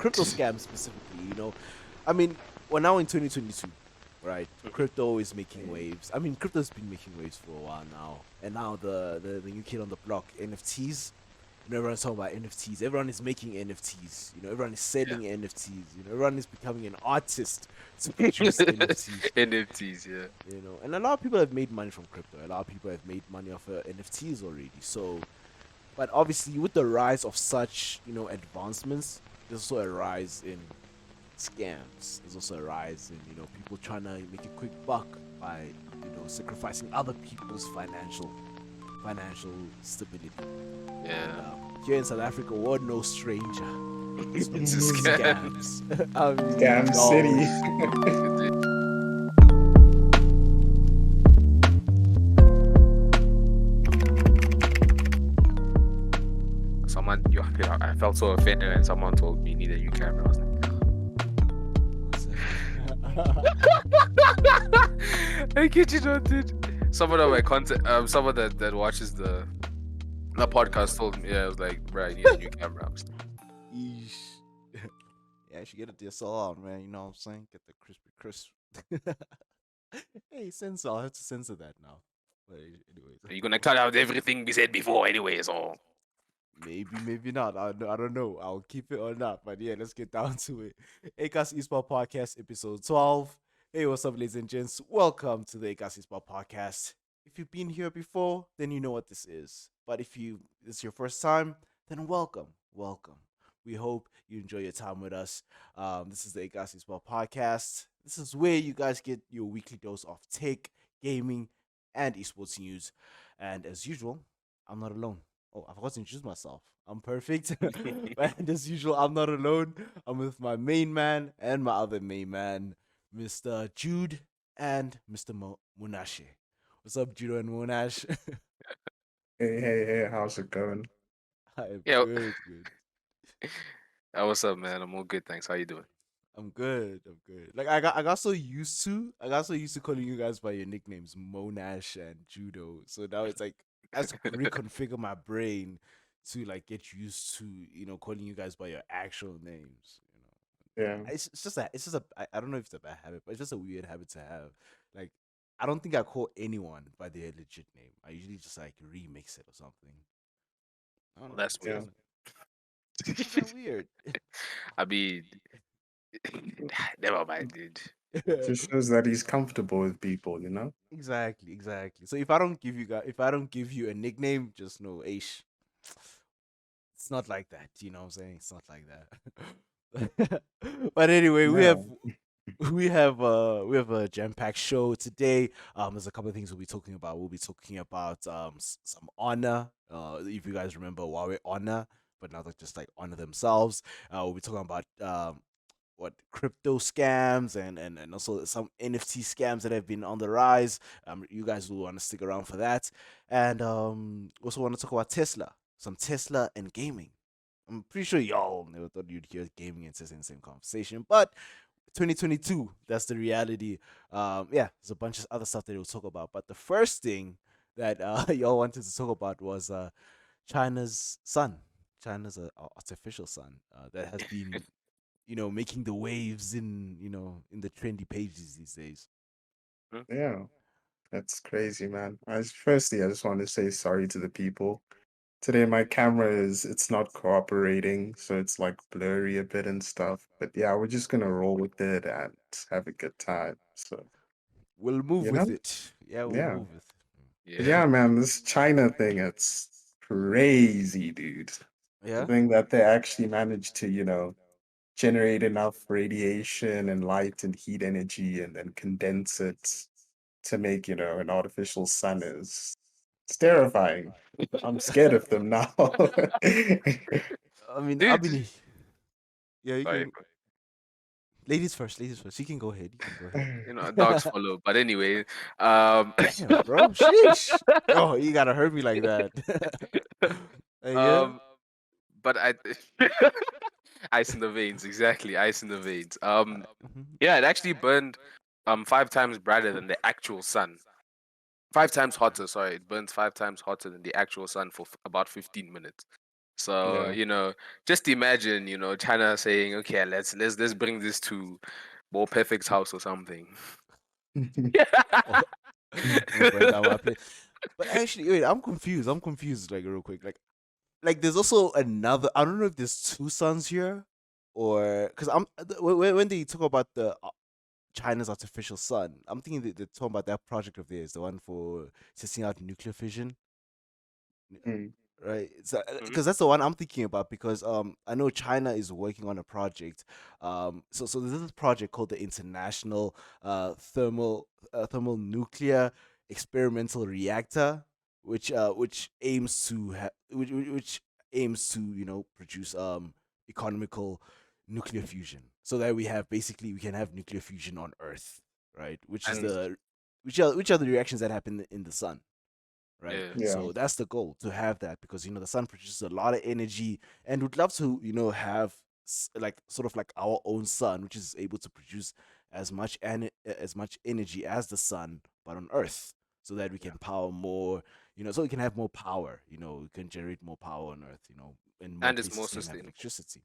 crypto scams specifically. I mean, we're now in 2022, right? Crypto is making waves. I mean, crypto's been making waves for a while now, and now the new kid on the block, NFTs. Everyone's talking about NFTs. Everyone is making NFTs. Everyone is selling NFTs. Everyone is becoming an artist to produce NFTs. NFTs, yeah. And a lot of people have made money from crypto. A lot of people have made money off NFTs already. So, but obviously, with the rise of such, advancements, there's also a rise in scams. There's also a rise in, people trying to make a quick buck by, sacrificing other people's financial stability. Yeah. Here in South Africa, we're no stranger It's a scam. scams. Scam City. I felt so offended when someone told me you need a new camera. I was like, I kid you not, dude. Someone on my content, someone that watches the podcast told me, I was like, bro, I need a new camera. I was like, Yeesh. Yeah, you should get a DSLR, man. You know what I'm saying? Get the crispy crisp. Hey, censor. I'll have to censor that now. But anyways, are you gonna cut out everything we said before anyway? So maybe not. I don't know. I'll keep it or not. But yeah, let's get down to it. Ekasi Esports Podcast, episode 12. Hey, what's up, ladies and gents? Welcome to the Ekasi Esports Podcast. If you've been here before, then you know what this is. But if this is your first time, then welcome. We hope you enjoy your time with us. This is the Ekasi Esports Podcast. This is where you guys get your weekly dose of tech, gaming, and esports news. And as usual, I'm not alone. Oh, I forgot to introduce myself. I'm perfect. And as usual, I'm not alone. I'm with my main man and my other main man, Mr. Jude and Mr. Munashe. What's up, Judo and Munash? Hey, how's it going? I am Yeah. good. What's up, man? I'm all good, thanks. How you doing? I'm good. Like I got so used to calling you guys by your nicknames, Monash and Judo. So now it's like I have to reconfigure my brain to like get used to calling you guys by your actual names. Yeah. It's just I don't know if it's a bad habit, but it's just a weird habit to have. Like I don't think I call anyone by their legit name. I usually just like remix it or something. I don't know. That's Yeah. weird. It's kinda weird. I mean, never mind, dude. Just shows that he's comfortable with people, you know? Exactly. So if I don't give you a nickname, just know, Aish, it's not like that. You know what I'm saying? It's not like that. But anyway, Yeah. we have a jam-packed show today. There's a couple of things we'll be talking about. We'll be talking about some Honor. If you guys remember Huawei Honor, but now they're just like Honor themselves. We'll be talking about what crypto scams and also some NFT scams that have been on the rise. You guys will want to stick around for that, and also want to talk about Tesla, some Tesla and gaming. I'm pretty sure y'all never thought you'd hear gaming and Tesla in the same conversation, but 2022, that's the reality. Yeah, there's a bunch of other stuff that we'll talk about, but the first thing that y'all wanted to talk about was China's sun, China's artificial sun that has been making the waves in in the trendy pages these days. Yeah. That's crazy, man. Firstly, I just want to say sorry to the people. Today my camera it's not cooperating, so it's like blurry a bit and stuff. But yeah, we're just gonna roll with it and have a good time. So, We'll move you with know? it. Yeah, we'll Yeah. move with But Yeah. yeah, man, this China thing, it's crazy, dude. it. The Yeah. thing that they actually managed to, generate enough radiation and light and heat energy and then condense it to make, an artificial sun is it's terrifying. I'm scared of them now. I mean, I've Dude. been. Yeah, you Sorry, can. Ladies first. You can go ahead. dogs follow. But anyway, um, Damn, bro. Sheesh. Oh, you gotta hurt me like that. Yeah. um, but ice in the veins, exactly, ice in the veins. Mhm. Yeah, it actually burned 5 times brighter than the actual sun. 5 times hotter. Sorry, it burns 5 times hotter than the actual sun for about 15 minutes. So, Yeah. just imagine, China saying, okay, let's bring this to more perfect house or something. Oh, we'll burn down my place. But actually, wait, I'm confused. I'm confused, like real quick. Like there's also another. I don't know if there's two suns here, or because when they talk about the China's artificial sun, I'm thinking they're talking about that project of theirs, the one for testing out nuclear fission, Mm, right? So, Mhm. because that's the one I'm thinking about. Because I know China is working on a project. So there's this project called the International Thermal Nuclear Experimental Reactor, which aims to which aims to produce economical nuclear fusion, so that we can have nuclear fusion on Earth, right? And Which are the reactions that happen in the sun, right? yeah, yeah. So that's the goal, to have that, because the sun produces a lot of energy, and we'd love to have like sort of like our own sun, which is able to produce as much energy as the sun, but on Earth, so that we yeah, can power more, so we can have more power, we can generate more power on Earth, and more and it's places more can have sustainable, electricity.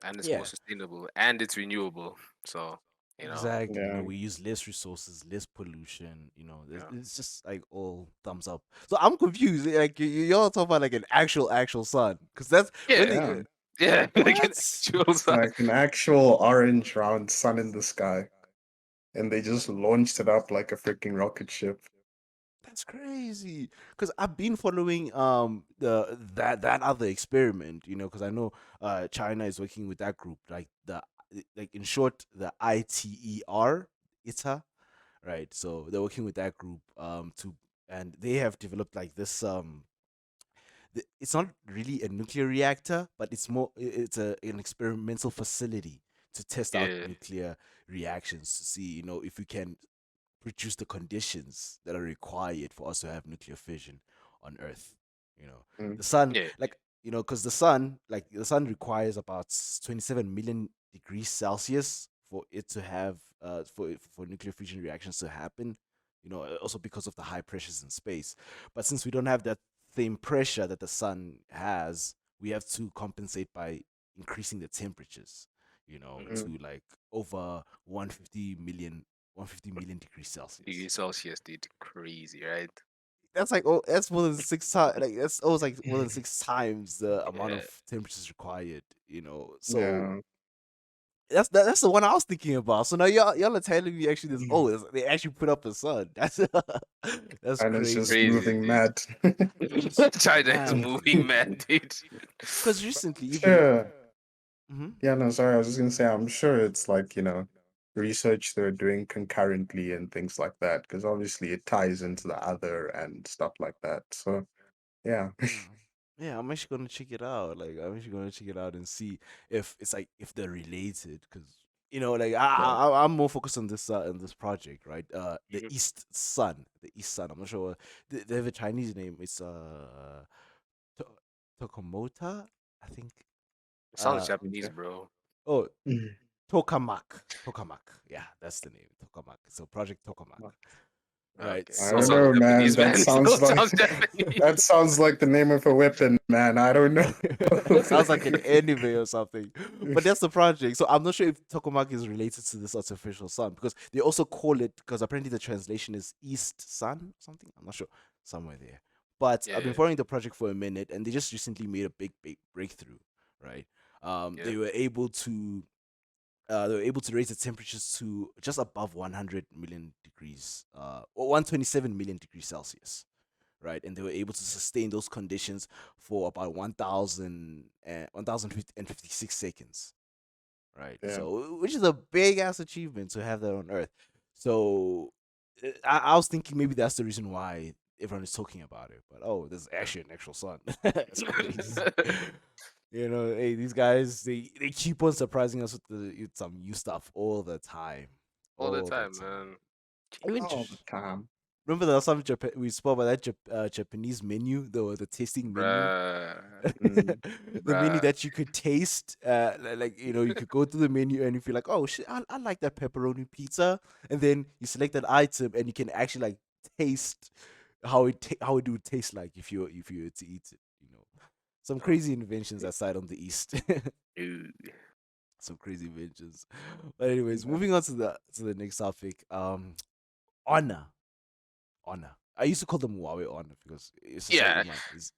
and it's more Yeah. sustainable, and it's renewable. So, Exactly. Yeah. We use less resources, less pollution. yeah, It's just like all thumbs up. So I'm confused. Like y'all talk about like an actual sun, because that's when yeah, they Yeah. yeah, like an what? actual It's sun. like an actual orange round sun in the sky. And they just launched it up like a freaking rocket ship. That's crazy. Because I've been following that other experiment. Because I know China is working with that group, like in short, the ITER, right? So they're working with that group to and they have developed like this it's not really a nuclear reactor, but it's an experimental facility to test out Yeah, nuclear reactions, to see if we can produce the conditions that are required for us to have nuclear fission on Earth. You know, Mm, the sun, yeah, like because the sun requires about 27 million degrees Celsius for it to have for nuclear fusion reactions to happen. Also because of the high pressures in space. But since we don't have that same pressure that the sun has, we have to compensate by increasing the temperatures. hmm mm. To like over 150 million degrees Celsius. degrees Celsius, dude, crazy, right? That's more than 6 times. Like that's almost like more than 6 times the amount Yeah, of temperatures required. So Yeah. that's the one I was thinking about. So now y'all are telling me actually this. Oh, they actually put up a sun. That's And it's just crazy. crazy, moving dude. mad. China is Man, moving mad, dude. because recently even. Sure. Mhm. Yeah, no, sorry. I was just gonna say, I'm sure it's like, research they're doing concurrently and things like that, because obviously it ties into the other and stuff like that. So, yeah. Yeah. Yeah, I'm actually gonna check it out. Like, I'm actually gonna check it out and see if it's like if they're related. Because like Yeah. I'm more focused on this project, right? The Mhm. East Sun. I'm not sure. They have a Chinese name. It's To- Tokomota, I think. Sounds Uh Japanese, Okay. bro. oh, Tokamak. Yeah, that's the name. Tokamak. So Project Tokamak. Right. Okay, I still don't sounds know, So man. Japanese, That man. Still sounds like sounds Japanese. that sounds like the name of a weapon, man. I don't know. sounds like an anime or something. But that's the project. So I'm not sure if Tokamak is related to this artificial sun, because they also call it, because apparently the translation is East Sun, something. I'm not sure. Somewhere there. But I've been Yeah, following the project for a minute, and they just recently made a big breakthrough, right? yeah. They were able to raise the temperatures to just above 100 million degrees, or 127 million degrees Celsius, right? And they were able to sustain those conditions for about 1,056 seconds, right? Yeah. So, which is a big ass achievement to have that on Earth. So, I was thinking maybe that's the reason why everyone is talking about it. But oh, there's actually an actual sun. That's crazy. Hey, these guys, they keep on surprising us with some new stuff all the time, All the all the time, time. man. Even All the time. remember the last time we spoke about that Japanese menu, the tasting menu, Bruh, Mm, the menu bruh. that you could taste. Like you could go through the menu and you feel like, oh shit, I like that pepperoni pizza, and then you select that item and you can actually like taste how it would taste like if you were to eat it. some Oh, crazy inventions aside on the east. ooh. Some crazy inventions. But anyways, Yeah. moving on to the next topic. Honor, Honor. I used to call them Huawei Honor because it's just like Yeah. in my is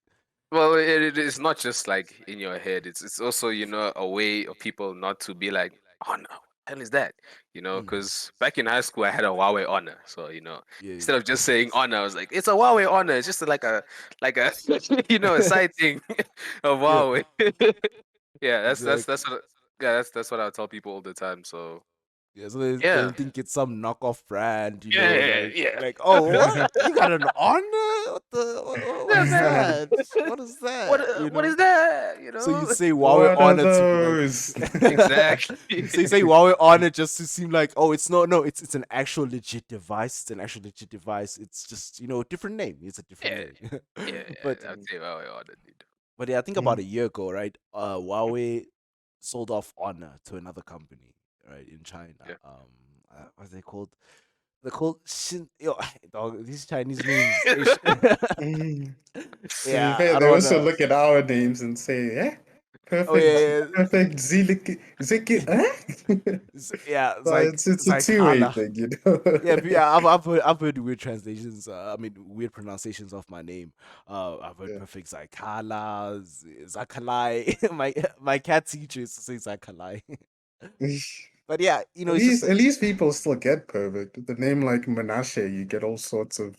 Well, it is not just like in your head. It's also a way of people not to be like, oh no, what the hell is that? mm, Because back in high school I had a Huawei Honor, so yeah, instead yeah. of just saying Honor, I was like, it's a Huawei Honor. It's just like a a side thing of Yeah, Huawei. Yeah, that's exactly. what that's what I tell people all the time. So Yeah, so they yeah, don't think it's some knockoff brand, yeah, yeah. like oh what you got an honor? What is Yeah. that? What is What that? what is that? So you say Huawei What are Honor to be like, those? Exactly. so you say Huawei Honor just to seem like oh no, it's an actual legit device. It's an actual legit device. It's just a different name. It's a different Yeah, name. yeah. but I'd say Huawei Honor, dude. yeah, I think about Mm. a year ago, right? Huawei sold off Honor to another company, right, in China. Yeah. What's they called? They're called Shin. Yo, dog, these Chinese names. Mm. To be Yeah, fair, I they don't also wanna. look at our names and say, "Eh, Oh yeah, perfect, Ziliki, Ziki, eh?" yeah. It's So like it's it's a like two-way Hala. thing, you know. Yeah. I've heard weird translations. I mean weird pronunciations of my name. I've heard Yeah. perfect like Hala, Zakalai. My cat teacher used to say Zakalai. But yeah, it's just At least people still get perfect. The name like Menashe, you get all sorts of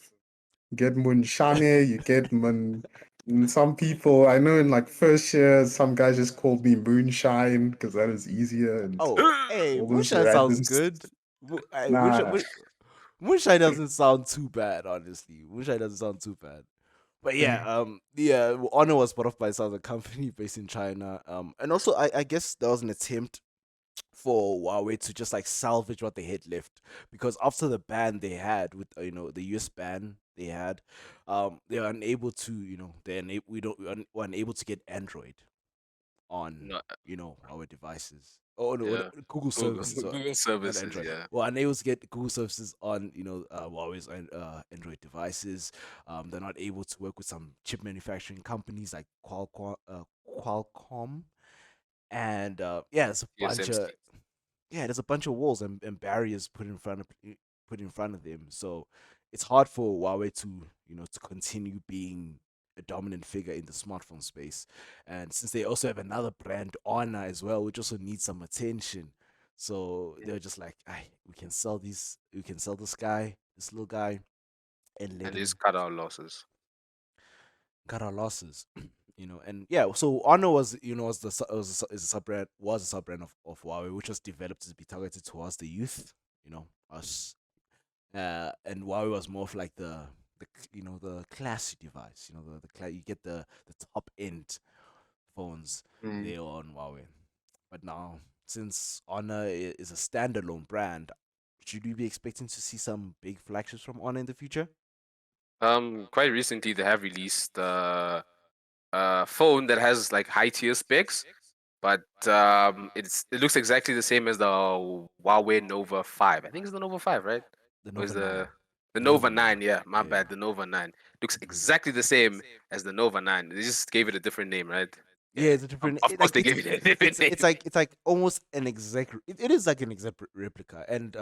you get Munshane, you get Mun. And some people I know in like first year, some guys just called me Moonshine because that is easier and oh hey, all those moonshine sounds random. good. Moonshine, Nah. moonshine doesn't sound too bad, honestly. Moonshine doesn't sound too bad. But yeah, Honor was bought off by Southern company based in China. And also I guess there was an attempt for Huawei to just like salvage what they had left because after the ban they had with the US ban they had, they were unable to we were unable to get Android on No, our devices. Oh no, yeah. Google Google services, Google not services, Android. yeah. Well, unable to get Google services on Huawei's Android devices. They're not able to work with some chip manufacturing companies like Qualcomm, and yeah, TSMC. there's a bunch of walls and barriers put in front of them. So it's hard for Huawei to to continue being a dominant figure in the smartphone space. And since they also have another brand, Honor as well, which also needs some attention. So they're just like, we can sell this little guy, and let And just him cut our losses. cut our losses. And yeah, so Honor was was the su- was a, su- is a sub brand was a sub brand of Huawei, which was developed to be targeted towards the youth, us. And Huawei was more of like the classy device, you get the top end phones Mm. there on Huawei. But now, since Honor is a standalone brand, should we be expecting to see some big flagships from Honor in the future? Quite recently they have released phone that has like high tier specs, but it looks exactly the same as the Huawei Nova 5. I think it's the Nova 5, right? The Or is Nova the 9. the The Nova Nova 9? 9. Yeah, my Yeah. bad. The Nova 9 looks Mhm. exactly the same as the Nova 9. They just gave it a different name, right? Yeah, Yeah. it's a different. Of course Like they gave it a different it's name. like almost an exact. It is like an exact replica. And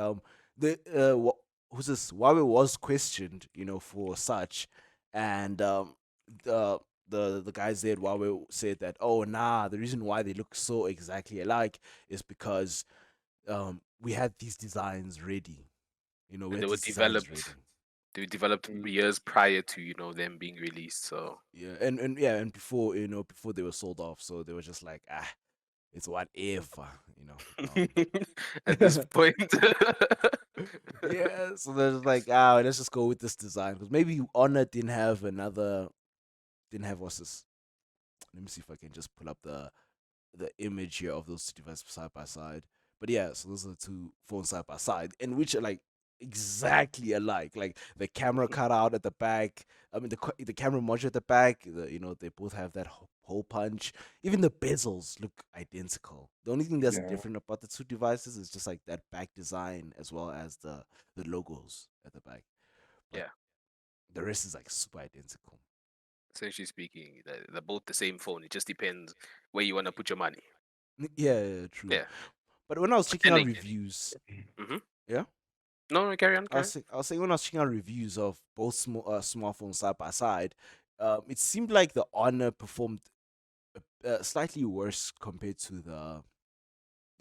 the who's this? Huawei was questioned, for such, and the the guys there at Huawei said that the reason why they look so exactly alike is because we had these designs ready. We And had these designs ready. they were developed Mm. years prior to, them being released. So Yeah, and yeah, and before before they were sold off, so they were just like it's whatever, at this point, Yeah, so they're just like, let's just go with this design because maybe Honor didn't have what's this? Let me see if I can just pull up the image here of those two devices side by side. But yeah, so those are the two phones side by side, and which are like exactly alike. Like the camera cut out at the back. I mean, the camera module at the back. They both have that hole punch. Even the bezels look identical. The only thing that's Yeah. different about the two devices is just like that back design as well as the logos at the back. But yeah. the rest is like super identical. essentially speaking, they're both the same phone. It just depends where you want to put your money. Yeah, true. Yeah. But when I was But checking then out again, reviews, hmm yeah, no, no, carry on, carry on. I was saying when I was checking out reviews of both smartphones side by side, it seemed like the Honor performed slightly worse compared to the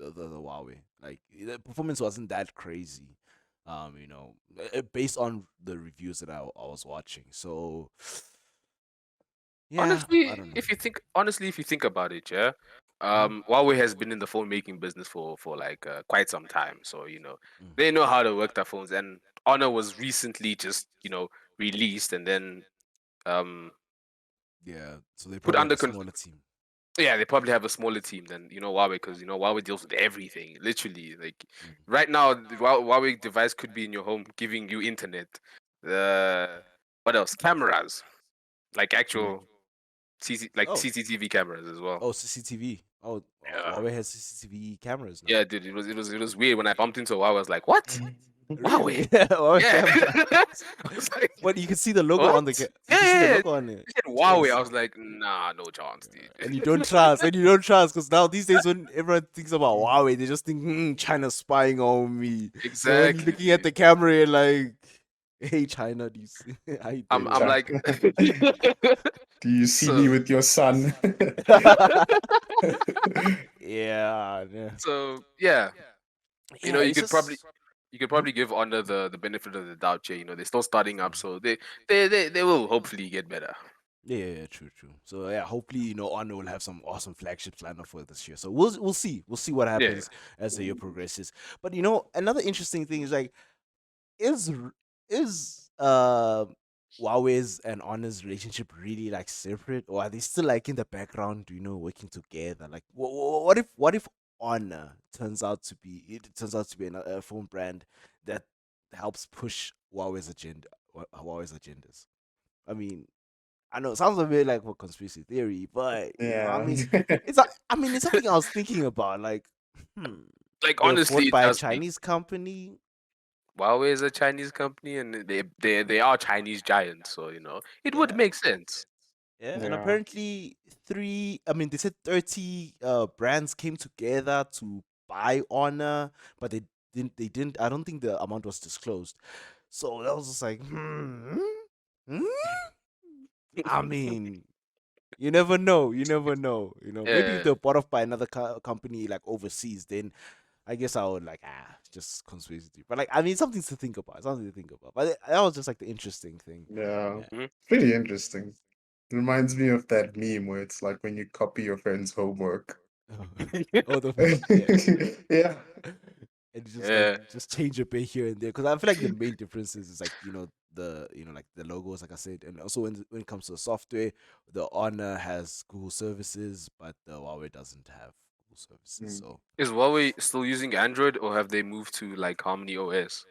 Huawei. Like the performance wasn't that crazy, based on the reviews that I was watching. So yeah, I don't know. Honestly, if you think about it, yeah, Mhm, Huawei has been in the phone making business for like quite some time, so mm. they know how to work their phones. And Honor was recently just released and then um Yeah, so they put probably have under a con- smaller team. yeah, they probably have a smaller team than Huawei, because Huawei deals with everything, literally. Like Mm. right now, the Huawei device could be in your home, giving you internet. What else? Cameras, like Mhm. actual like Oh, CCTV cameras as well. CCTV. Oh, Yeah, Huawei has CCTV cameras now. yeah, dude. It was weird when I bumped into Huawei. I was like, what? Really? Huawei? Huawei Yeah. camera. I was like, What you can see the logo on what? the you Yeah, can see the yeah, yeah. logo on it. They said Huawei. I Just was like, nah, no chance, and you dude. don't trust, because now these days when everyone thinks about Huawei, they just think China's spying on me. So when you're Exactly, looking at dude. the camera, you're like, "Hey, China, do you see? How you I'm doing?" like, Do you see me so with your son? Yeah, yeah, yeah. yeah. You It's could just. Mhm. probably give Honor the benefit of the doubt here. They're still starting up, so they will hopefully get better. Yeah, true, true. So yeah, hopefully Honor will have some awesome flagships lined up for this year. So we'll see what Yeah. happens as the year progresses. But another interesting thing is like is Huawei's and Honor's relationship really like separate, or are they still like in the background, working together? Like, what if Honor turns out to be a phone brand that helps push Huawei's agendas? I mean, I know it sounds a bit like a conspiracy theory, but I Yeah. mean, it's something I was thinking about. Like, hmm, Like they're honestly, bought it by a does make Chinese company. Huawei is a Chinese company, and they are Chinese giants, so it would Yeah, make sense. yeah, and Yeah. apparently they said 30 brands came together to buy Honor, but they didn't. I don't think the amount was disclosed. So that was just like, hmm? I mean, you never know. You never know. Maybe if Yeah. they're bought off by another company like overseas, then I guess I would like just conspiracy theory. But like, I mean, something to think about. Something to think about. But that was just like the interesting thing. Yeah. Yeah. Mhm. Pretty interesting. It reminds me of that meme where it's like when you copy your friend's homework. Oh, yeah. Yeah. And just like Yeah. just change a bit here and there, because I feel like the main differences is like like the logos, like I said, and also when it comes to the software, the Honor has Google services, but the Huawei doesn't have Google services. Mm. So Is Huawei still using Android, or have they moved to like Harmony OS?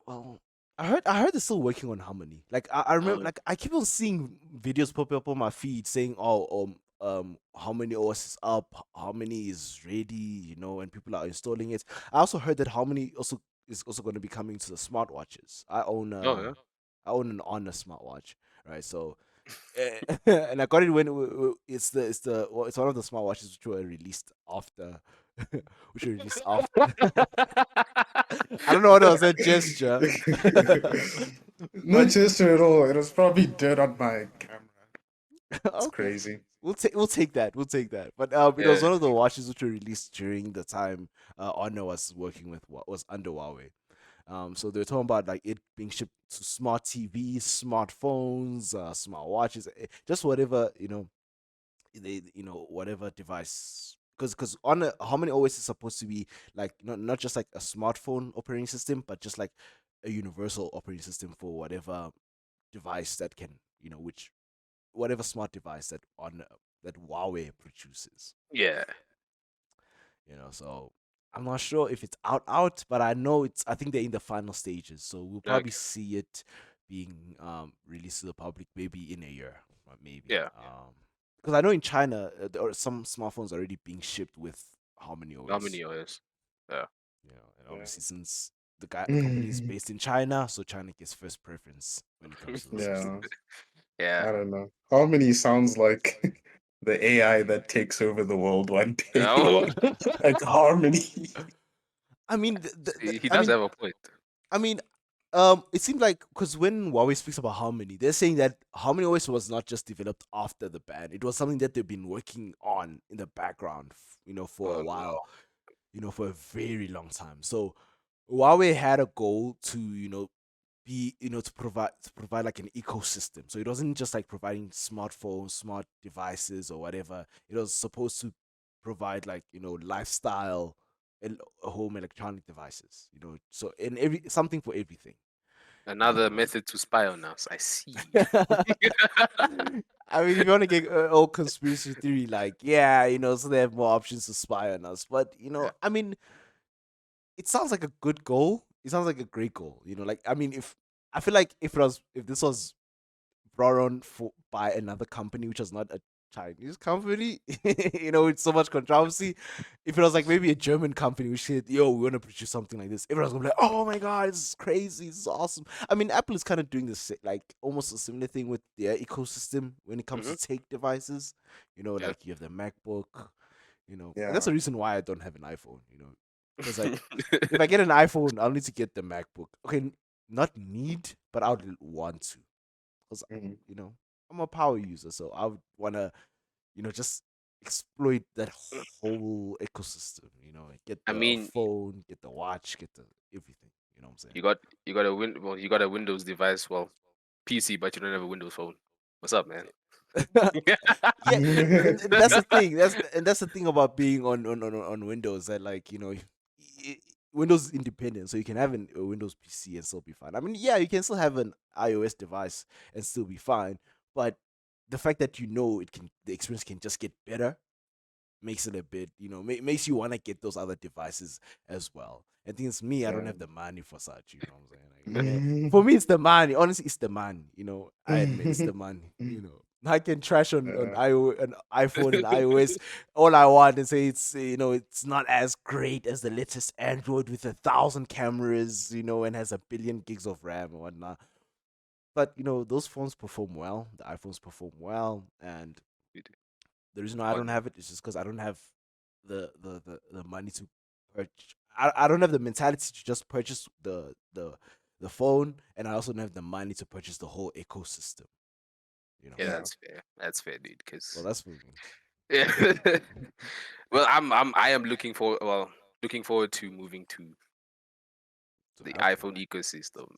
well, I heard they're still working on Harmony. Like I remember, Uh, like I keep on seeing videos pop up on my feed saying, "Oh, Harmony OS is up, Harmony is ready," and people are installing it. I also heard that Harmony also is also going to be coming to the smartwatches. oh yeah. I own an Honor smartwatch, right? So, and I got it when it's one of the smartwatches which were released after, which were released after. I don't know what was that gesture. Not But just at all. It was probably dirt on my camera. It's okay, crazy. we'll take that. We'll take that. But it was Yeah. one of the watches which were released during the time Honor was working with what was under Huawei. So they're talking about like it being shipped to smart TVs, smartphones, smart watches, just whatever whatever device. Because on Harmony always is supposed to be like not just like a smartphone operating system, but just like a universal operating system for whatever device that can which whatever smart device that Huawei produces. Yeah. So I'm not sure if it's out, but I know I think they're in the final stages, so we'll probably Okay. see it being released to the public maybe in a year, maybe. Yeah. Because I know in China there are some smartphones already being shipped with Harmony OS. Harmony OS. Yeah. And Yeah. obviously since the company is based in China, so China gets first preference when it comes to those Yeah. systems. Yeah. I don't know. Harmony sounds like the AI that takes over the world one day. Oh, Like Harmony. I mean, he does have a point. I mean, it seemed like because when Huawei speaks about Harmony, they're saying that Harmony OS was not just developed after the ban; it was something that they've been working on in the background, for a Oh while, no. for a very long time. So Huawei had a goal to, to provide like an ecosystem. So it wasn't just like providing smartphones, smart devices, or whatever. It was supposed to provide like lifestyle and home electronic devices. So in every something for everything. Another method to spy on us. I see. I mean, if you want to get all conspiracy theory, like, yeah, so they have more options to spy on us. But, Yeah. I mean, it sounds like a good goal. It sounds like a great goal. Like, I mean, if I feel like if this was brought on by another company, which was not a Chinese company, with so much controversy. If it was like maybe a German company which said, yo, we want to produce something like this, everyone's gonna be like, oh my god, this is crazy, this is awesome. I mean, Apple is kind of doing this like almost a similar thing with their ecosystem when it comes Hmm. to tech devices. Yeah. Like you have the MacBook, and that's Yeah. the reason why I don't have an iPhone, because like if I get an iPhone, I'll need to get the MacBook. Okay, not need, but I would want to because Mhm. I'm a power user, so I would want to just exploit that whole ecosystem. Get I the mean, phone, get the watch, get the everything. You know what you got a Windows device, well, PC, but you don't have a Windows phone. What's up, man? I'm saying? Yeah, and that's the thing. That's the thing about being on Windows that like Windows is independent, so you can have a Windows PC and still be fine. I mean, yeah, you can still have an iOS device and still be fine, but the fact that the experience can just get better makes it a bit, makes you want to get those other devices as well. And thing is, me, I don't Yeah. have the money for such. You know what I'm saying? Like, for me, it's the money. Honestly, it's the money. I admit it's the money. I can trash Yeah. on iPhone and iOS all I want and say it's not as great as the latest Android with 1,000 cameras, and has 1 billion gigs of RAM and whatnot. But those phones perform well. The iPhones perform well, and the reason why I don't On have it is just because I don't have the money to purchase. I don't have the mentality to just purchase the phone, and I also don't have the money to purchase the whole ecosystem. yeah, Yeah. that's fair. That's fair, dude. Well, Because that's for me. yeah, well, I am looking forward to moving to To the Apple. iPhone ecosystem.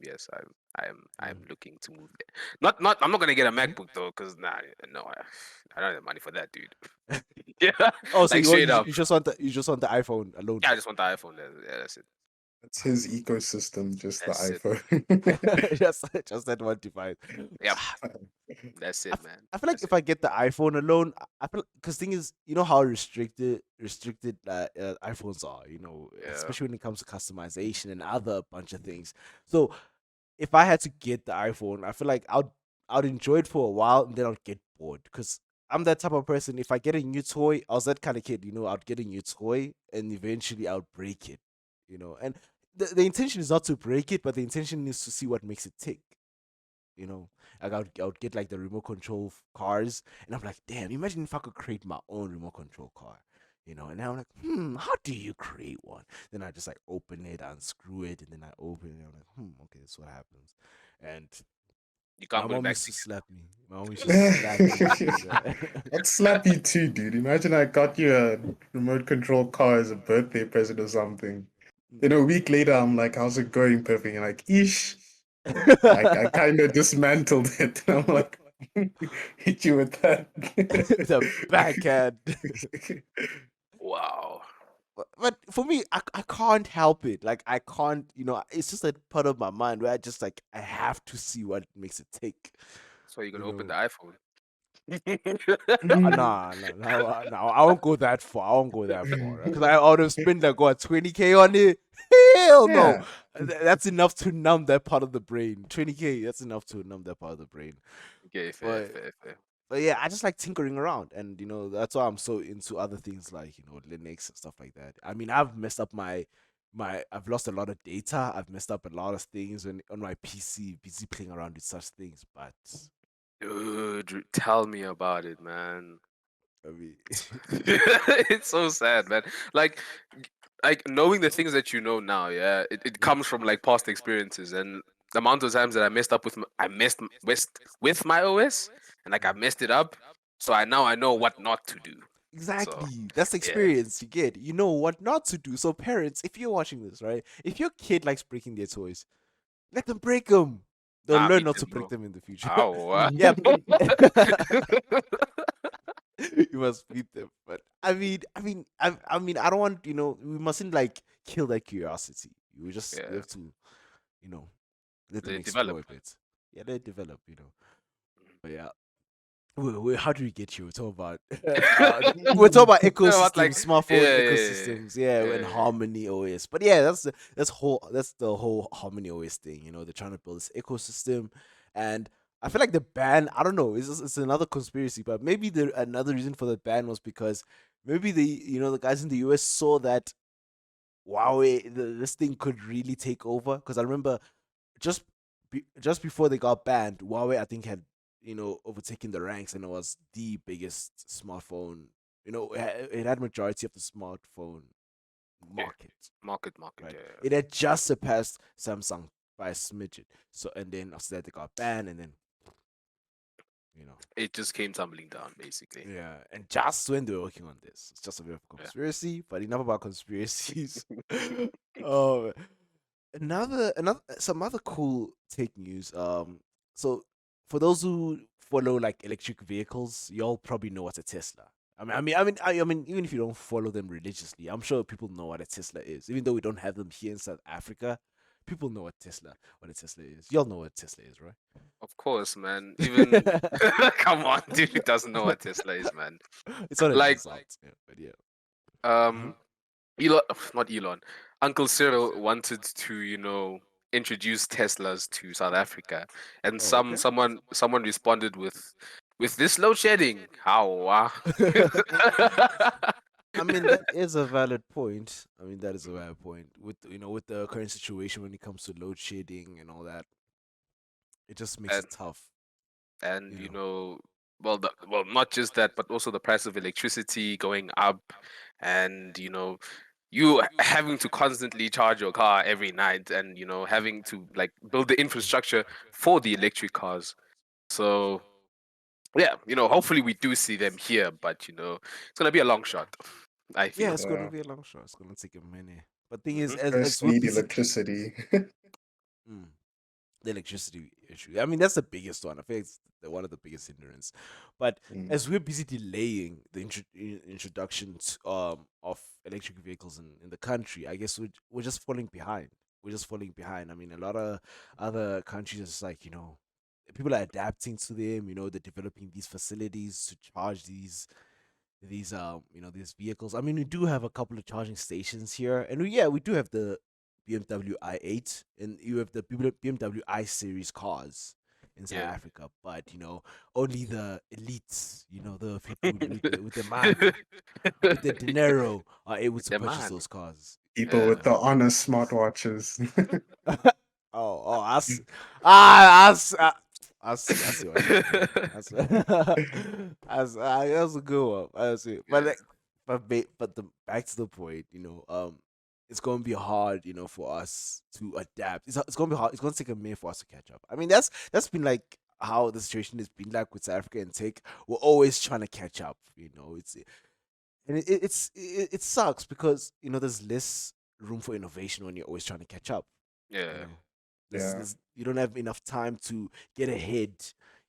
Yes, I'm Mm. looking to move there. Not I'm not gonna get a Mhm. MacBook though, because no, I don't have money for that, dude. Yeah, Oh, so like you, want- straight you up. you just want the iPhone alone. Yeah, I just want the iPhone. Yeah, that's it. It's his ecosystem, just the That's it. iPhone. just that one device. Yep, that's it, man. I feel like That's if it. I get the iPhone alone, I feel because thing is, how restricted iPhones are, Yeah. especially when it comes to customization and other bunch of things. So if I had to get the iPhone, I feel like I'd enjoy it for a while and then I'd get bored because I'm that type of person. If I get a new toy, I was that kind of kid, I'd get a new toy and eventually I'll break it, and the intention is not to break it, but the intention is to see what makes it tick. you know like I would get like the remote control cars, and I'm like, damn, imagine if I could create my own remote control car. And now I'm like, how do you create one? Then I just like open it, unscrew it, and then I open it, and I'm like, okay, that's what happens. And You my can't put it mom back used to together. slap me. My mom used to slap me to do that. I'd slap you too, dude. Imagine I got you a remote control car as a birthday present or something. Then a week later, I'm like, how's it going? Perfect. You're like, ish. I kind of dismantled it. And I'm like, hit you with that. The backhand. Wow. But for me, I can't help it. Like I can't, it's just a part of my mind where I just like I have to see what makes it take. So you're You gonna open know, the iPhone. nah, nah, nah, nah, I won't go that far. I won't go that far because I ought to spend like what 20K on it. Hell no, Yeah. That's enough to numb that part of the brain. 20K, that's enough to numb that part of the brain. Okay, fair, But fair, fair. but yeah, I just like tinkering around, and that's why I'm so into other things like Linux and stuff like that. I mean, I've messed up my I've lost a lot of data. I've messed up a lot of things on my PC, busy playing around with such things. But Dude, tell me about it, man. I mean, It's so sad, man. Like, like knowing the things that you know now, yeah, it mm, comes from like past experiences and the amount of times that I messed up with I messed with my OS and like I mm. messed it up, so I know what not to do. So Exactly. That's the yeah, experience you get. You know what not to do. So parents, if you're watching this, right? If your kid likes breaking their toys, let them break them. They'll nah, learn beat not to them, break bro. them in the future. Oh, wow. Yeah. You must beat them. But I don't want, we mustn't like kill their curiosity. We Yeah, have to, you know, let them they explore develop. a bit. Yeah, they develop. But yeah. Wait, how do we get here? We're talking about Yeah, what ecosystems, like yeah, smartphone yeah, yeah, ecosystems, yeah, yeah, and yeah, yeah. Harmony OS. But yeah, that's the whole Harmony OS thing. They're trying to build this ecosystem, and I feel like the ban. I don't know. It's another conspiracy, but maybe another reason for the ban was because maybe the guys in the US saw that Huawei this thing could really take over. Because I remember just just before they got banned, Huawei I think had overtaken the ranks and it was the biggest smartphone. It had majority of the smartphone Yeah. market, Market, right? yeah. Yeah. It had just surpassed Samsung by a smidgen. So and then after that they got banned and then you know It just came tumbling down, basically. yeah, and just when they were working on this, it's just a bit of a Yeah. conspiracy, but enough about conspiracies. Oh, another some other cool tech news. So for those who follow like electric vehicles, y'all probably know what a Tesla. I mean, even if you don't follow them religiously, I'm sure people know what a Tesla is. Even though we don't have them here in South Africa, people know what a Tesla is. Y'all know what a Tesla is, right? Of course, man. Even come on, dude, who doesn't know what Tesla is, man? It's not an Like, insult, yeah, but yeah. Mhm. um, Elon, not Elon, Uncle Cyril wanted to, introduce Teslas to South Africa, and Oh, okay. someone responded with this load shedding. How? I mean, that is a valid point. I mean, that is a valid point. With the current situation when it comes to load shedding and all that, it just makes and it tough. and You know. well, not just that, but also the price of electricity going up, and you having to constantly charge your car every night, and having to like build the infrastructure for the electric cars. So yeah, hopefully we do see them here, but it's gonna be a long shot, I Yeah, feel. it's gonna Yeah. be a long shot. It's gonna take a minute. But thing is, Hmm. as First we're need busy. electricity. Mm. The electricity issue. I mean, that's the biggest one. I think it's one of the biggest hindrance. But Mm. as we're busy delaying the introduction of electric vehicles in the country, I guess we're just falling behind. We're just falling behind. I mean, a lot of other countries, it's like people are adapting to them. They're developing these facilities to charge these vehicles. I mean, we do have a couple of charging stations here, and we do have the BMW i8, and you have the BMW i series cars in South Yeah. Africa, but only the elites, the people with the money, with the dinero, are able to The purchase man. those cars. People Yeah. with the Honor smartwatches. Oh, I see what happened there. That was a good one. I see, but Yeah. like, but the back to the point, it's going to be hard, for us to adapt. It's going to be hard. It's going to take a minute for us to catch up. I mean, that's been like how the situation has been like with South Africa and tech. We're always trying to catch up. It sucks because there's less room for innovation when you're always trying to catch up. You Yeah. know, Yeah. you don't have enough time to get ahead.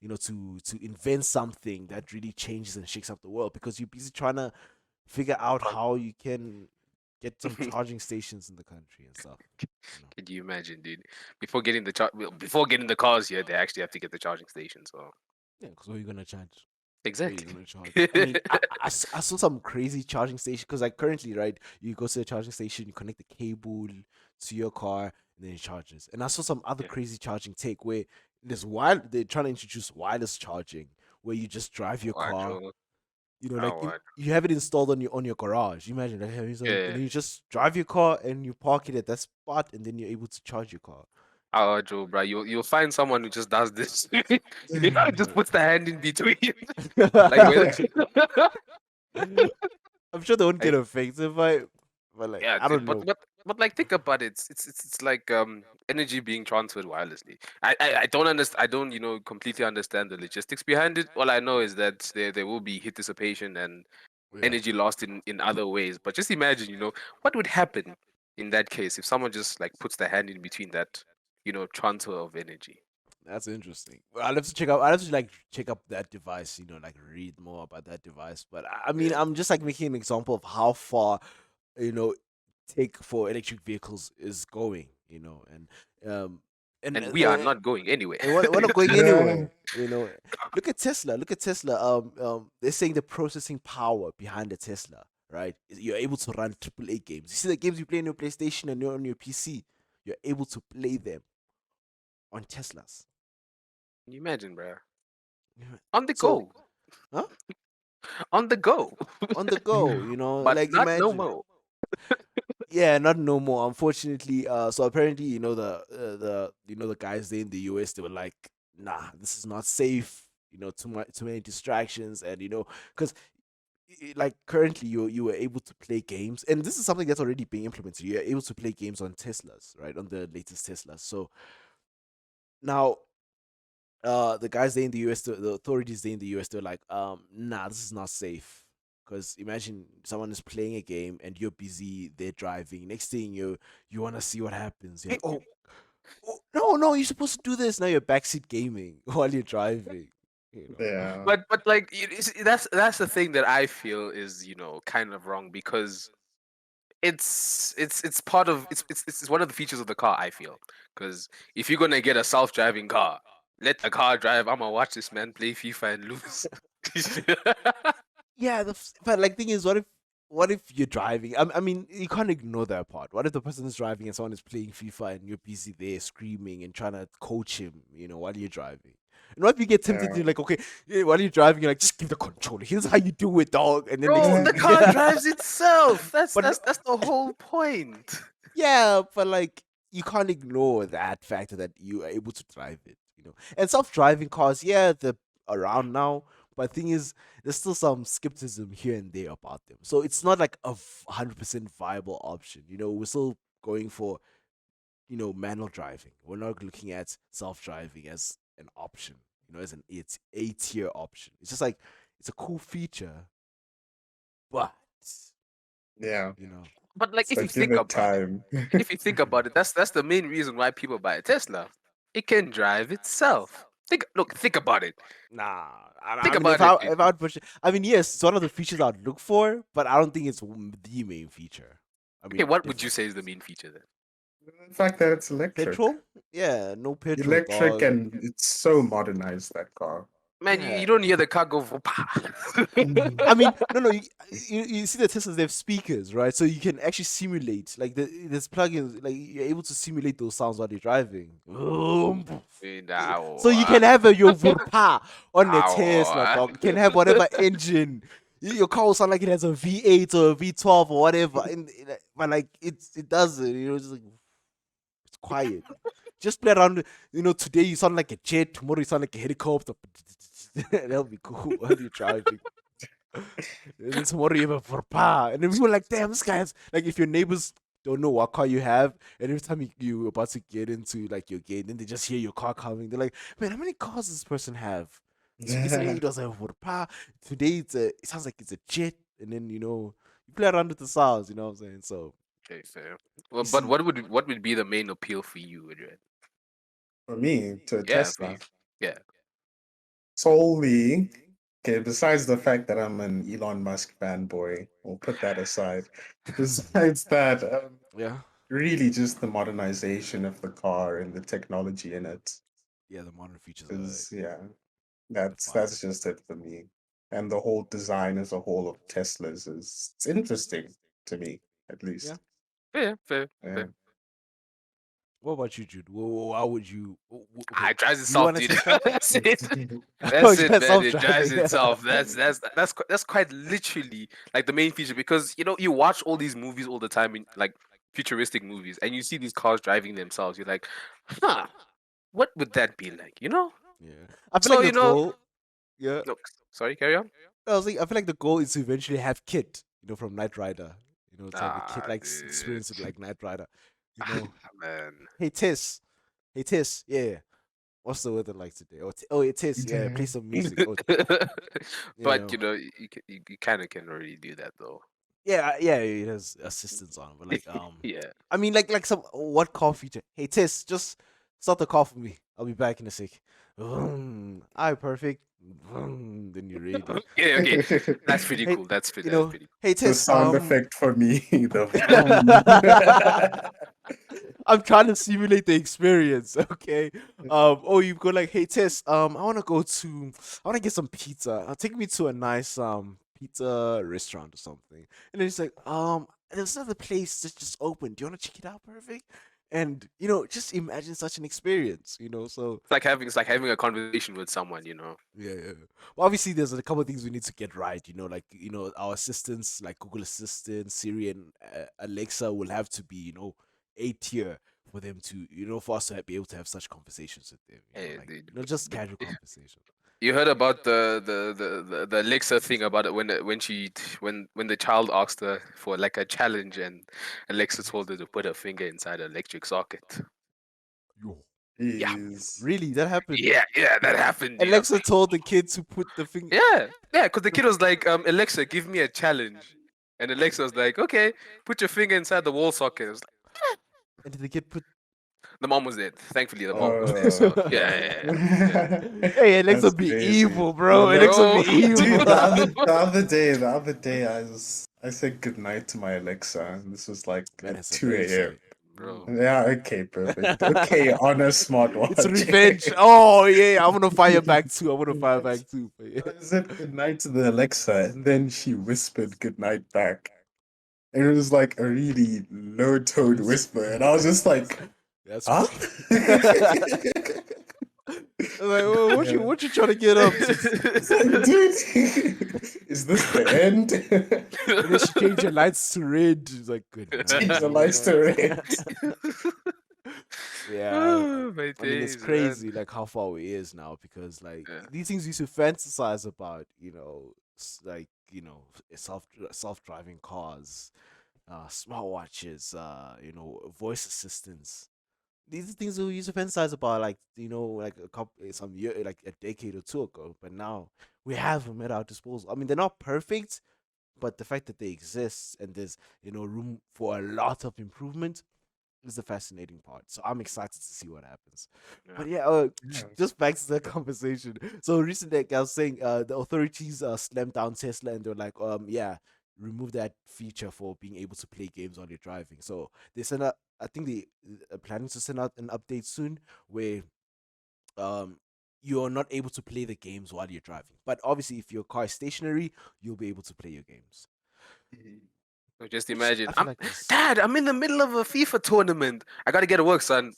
To invent something that really changes and shakes up the world because you're busy trying to figure out how you can get some charging stations in the country and stuff. You know. Can you imagine, dude? Before getting the cars here, they actually have to get the charging station. So Yeah, because what are you gonna charge? Where are you exactly. gonna charge? I mean, I saw some crazy charging station because like currently, right, you go to the charging station, you connect the cable to your car, and then it charges. And I saw some other Yeah. crazy charging take where they're trying to introduce wireless charging, where you just drive your car Actual. Like Oh, what? you have it installed on your garage. Imagine like having Yeah. something, and then you just drive your car and you park it at that spot, and then you're able to charge your car. Oh, Joe, bro, you'll find someone who just does this. Just puts the hand in between, like whether. I'm sure they won't get Like, offensive by, but like yeah, I dude, don't but know. but like think about it. It's like energy being transferred wirelessly. I don't understand. I don't completely understand the logistics behind it. All I know is that there will be heat dissipation and Yeah, energy lost in other ways. But just imagine, what would happen in that case if someone just like puts their hand in between that, transfer of energy. that's interesting. Well, I'll have to check out. I'll have to like check up that device. Like read more about that device. But I mean, Yeah. I'm just like making an example of how far you know take for electric vehicles is going. Um, and And we are not going anywhere. we're not going Yeah, anywhere. Look at Tesla. Look at Tesla. They're saying the processing power behind the Tesla, right? You're able to run AAA games. You see the games you play on your PlayStation and on your PC. You're able to play them on Teslas. Can you imagine, bro? Yeah. On the So, go. huh? On the go. On the go, But like not no imagine. more. Yeah, not no more. Unfortunately, so apparently, the guys there in the US, they were like, nah, this is not safe. Too many distractions, and because like currently you were able to play games, and this is something that's already being implemented. You're able to play games on Teslas, right? On the latest Teslas. So now the guys there in the US, the authorities there in the US, they're like, nah, this is not safe. Because imagine someone is playing a game and you're busy, they're driving. Next thing you want to see what happens. You're like, oh, no, you're supposed to do this. Now you're backseat gaming while you're driving. You know. yeah, But like that's the thing that I feel is kind of wrong because it's part of it's one of the features of the car. I feel because if you're gonna get a self-driving car, let the car drive. I'm gonna watch this man play FIFA and lose. Yeah, but like thing is, what if you're driving? I mean, you can't ignore that part. What if the person is driving and someone is playing FIFA and you're busy there screaming and trying to coach him, while you're driving? And what if you get tempted? yeah. You're like, okay, yeah, while you're driving, you're like, just give the controller. Here's how you do it, dog. And then next Bro, thing, the car drives itself. That's but that's that's the whole point. yeah, but like you can't ignore that factor that you are able to drive it. And self-driving cars, yeah, they're around now, but thing is, there's still some skepticism here and there about them. So it's not like a 100% viable option. We're still going for manual driving. We're not looking at self-driving as an option. As an it's A-tier option. It's just like it's a cool feature, but Yeah. you know, But like if So you give think it about it, time. that's the main reason why people buy a Tesla. It can drive itself. Think about it. Nah, I Think mean, if about it, I dude. if I would push it, I mean, yes, it's one of the features I'd look for, but I don't think it's the main feature. I Okay, mean, what would you if say is the main feature then? The fact that it's electric. petrol, yeah, no petrol, Electric, dog. and it's so modernized, that car. Man, you Yeah, don't hear the car go for I mean, no, no. You see the Teslas, they have speakers, right? So you can actually simulate, like there's plugins, like you're able to simulate those sounds while you're driving. So you can have your Vurpa on the Tesla, dog. You can have whatever engine. Your car will sound like it has a V8 or a V12 or whatever, but like it doesn't. Just like it's quiet. Just play around. Today you sound like a jet. Tomorrow you sound like a helicopter. That'll be cool while you're driving. And then tomorrow you have a Vurpa. And then people are like, damn, this guy's like, if your neighbors don't know what car you have, and every time you're about to get into like your gate, then they just hear your car coming. They're like, man, how many cars does this person have? Yesterday he does have a Vurpa. Today it sounds like it's a jet. And then you play around with the sounds. You know what I'm saying? So Okay, fair. you Well, but see, what would be the main appeal for you, Adrian? For me, to a Yeah, for you. Tesla, Yeah. solely, okay, besides the fact that I'm an Elon Musk fanboy, we'll put that aside. Besides that, yeah, really just the modernization of the car and the technology in it. yeah, the modern features are Is yeah, the that's fire. just it for me. And the whole design as a whole of Teslas is it's interesting to me, at Yeah. least. Yeah, fair, Yeah. fair. What about you, Jude? Why would you? Ah, Okay, it drives do you itself, want to dude. test out? That's it. Oh, That's it, yeah, man. It self-driving. drives itself. That's quite literally like the main feature because you watch all these movies all the time in like futuristic movies, and you see these cars driving themselves. You're like, huh, what would that be like? Yeah, I feel like So the goal. Yeah, no, sorry, carry on. I feel like the goal is to eventually have Kit, from Knight Rider. To have a Kit Ah, like dude. experience with like Knight Rider. You Ah, know, man. hey Tis, hey Tis, yeah. What's the weather like today? Oh, it is. Yeah, play Damn. some music. Oh, you But know. you kind of can already do that though. Yeah, yeah, it has assistance on, but like, Yeah. I mean, like some what call feature? Hey, Tis, just start the call for me. I'll be back in a sec. Alright, perfect. Then you read it. Okay, Hey, okay. That's pretty hey, cool. That's pretty hey, The Tis, sound effect for me, the vroom. I'm trying to simulate the experience, okay? Oh, you go like, hey Tess, I wanna get some pizza. Take me to a nice pizza restaurant or something. And then he's like, there's another place that just opened. Do you wanna check it out, perfect? And just imagine such an experience, so it's like having a conversation with someone. yeah, yeah. Well, obviously, there's a couple of things we need to get right. Like our assistants, like Google Assistant, Siri, and Alexa, will have to be A tier for them to for us to be able to have such conversations with them. Hey, Like dude, just casual conversation. you heard about the Alexa thing about it when the child asked her for like a challenge and Alexa told her to put her finger inside an electric socket. Yo, Yeah, Is really? That happened? yeah, that happened. Alexa told the kid to put the thing, Yeah, because the kid was like, Alexa, give me a challenge, and Alexa was like, okay, put your finger inside the wall socket. It was like, and the kid put. the mom was there. Thankfully, the mom was there. So yeah. Hey, Alexa that's be crazy. evil, bro. Alexa be Bro. evil. Dude, the other day, I said goodnight to my Alexa, and this was like Man at has a 2 very a.m. solid. Bro. Yeah, okay, perfect. Okay, on a It's smartwatch. revenge. Oh yeah, I'm gonna fire back too. I'm gonna fire back too. But yeah. I said goodnight to the Alexa, and then she whispered goodnight back. And it was like a really low toned whisper, and I was just like, That's huh? I'm like, well, what you Yeah. what you trying to get up to? It's like, dude, is this the end? And then she changed her lights to red. It's like good night. Change the lights to red. Yeah, Oh, my I mean it's days, man. crazy like how far it is now because like Yeah. these things we used to fantasize about, like self driving cars, smartwatches, voice assistants. These are things we used to fantasize about, like like a couple, some year, like a decade or two ago. But now we have them at our disposal. I mean, they're not perfect, but the fact that they exist and there's room for a lot of improvement is the fascinating part. So I'm excited to see what happens. Yeah. But yeah, Yeah. just back to the conversation. So recently, like I was saying, the authorities slammed down Tesla, and they're like, yeah, remove that feature for being able to play games while you're driving. So they sent out. I think they are planning to send out an update soon where um you're not able to play the games while you're driving. But obviously, if your car is stationary, you'll be able to play your games. So just Which imagine, I feel like is Dad, I'm in the middle of a FIFA tournament. I gotta get to work, son.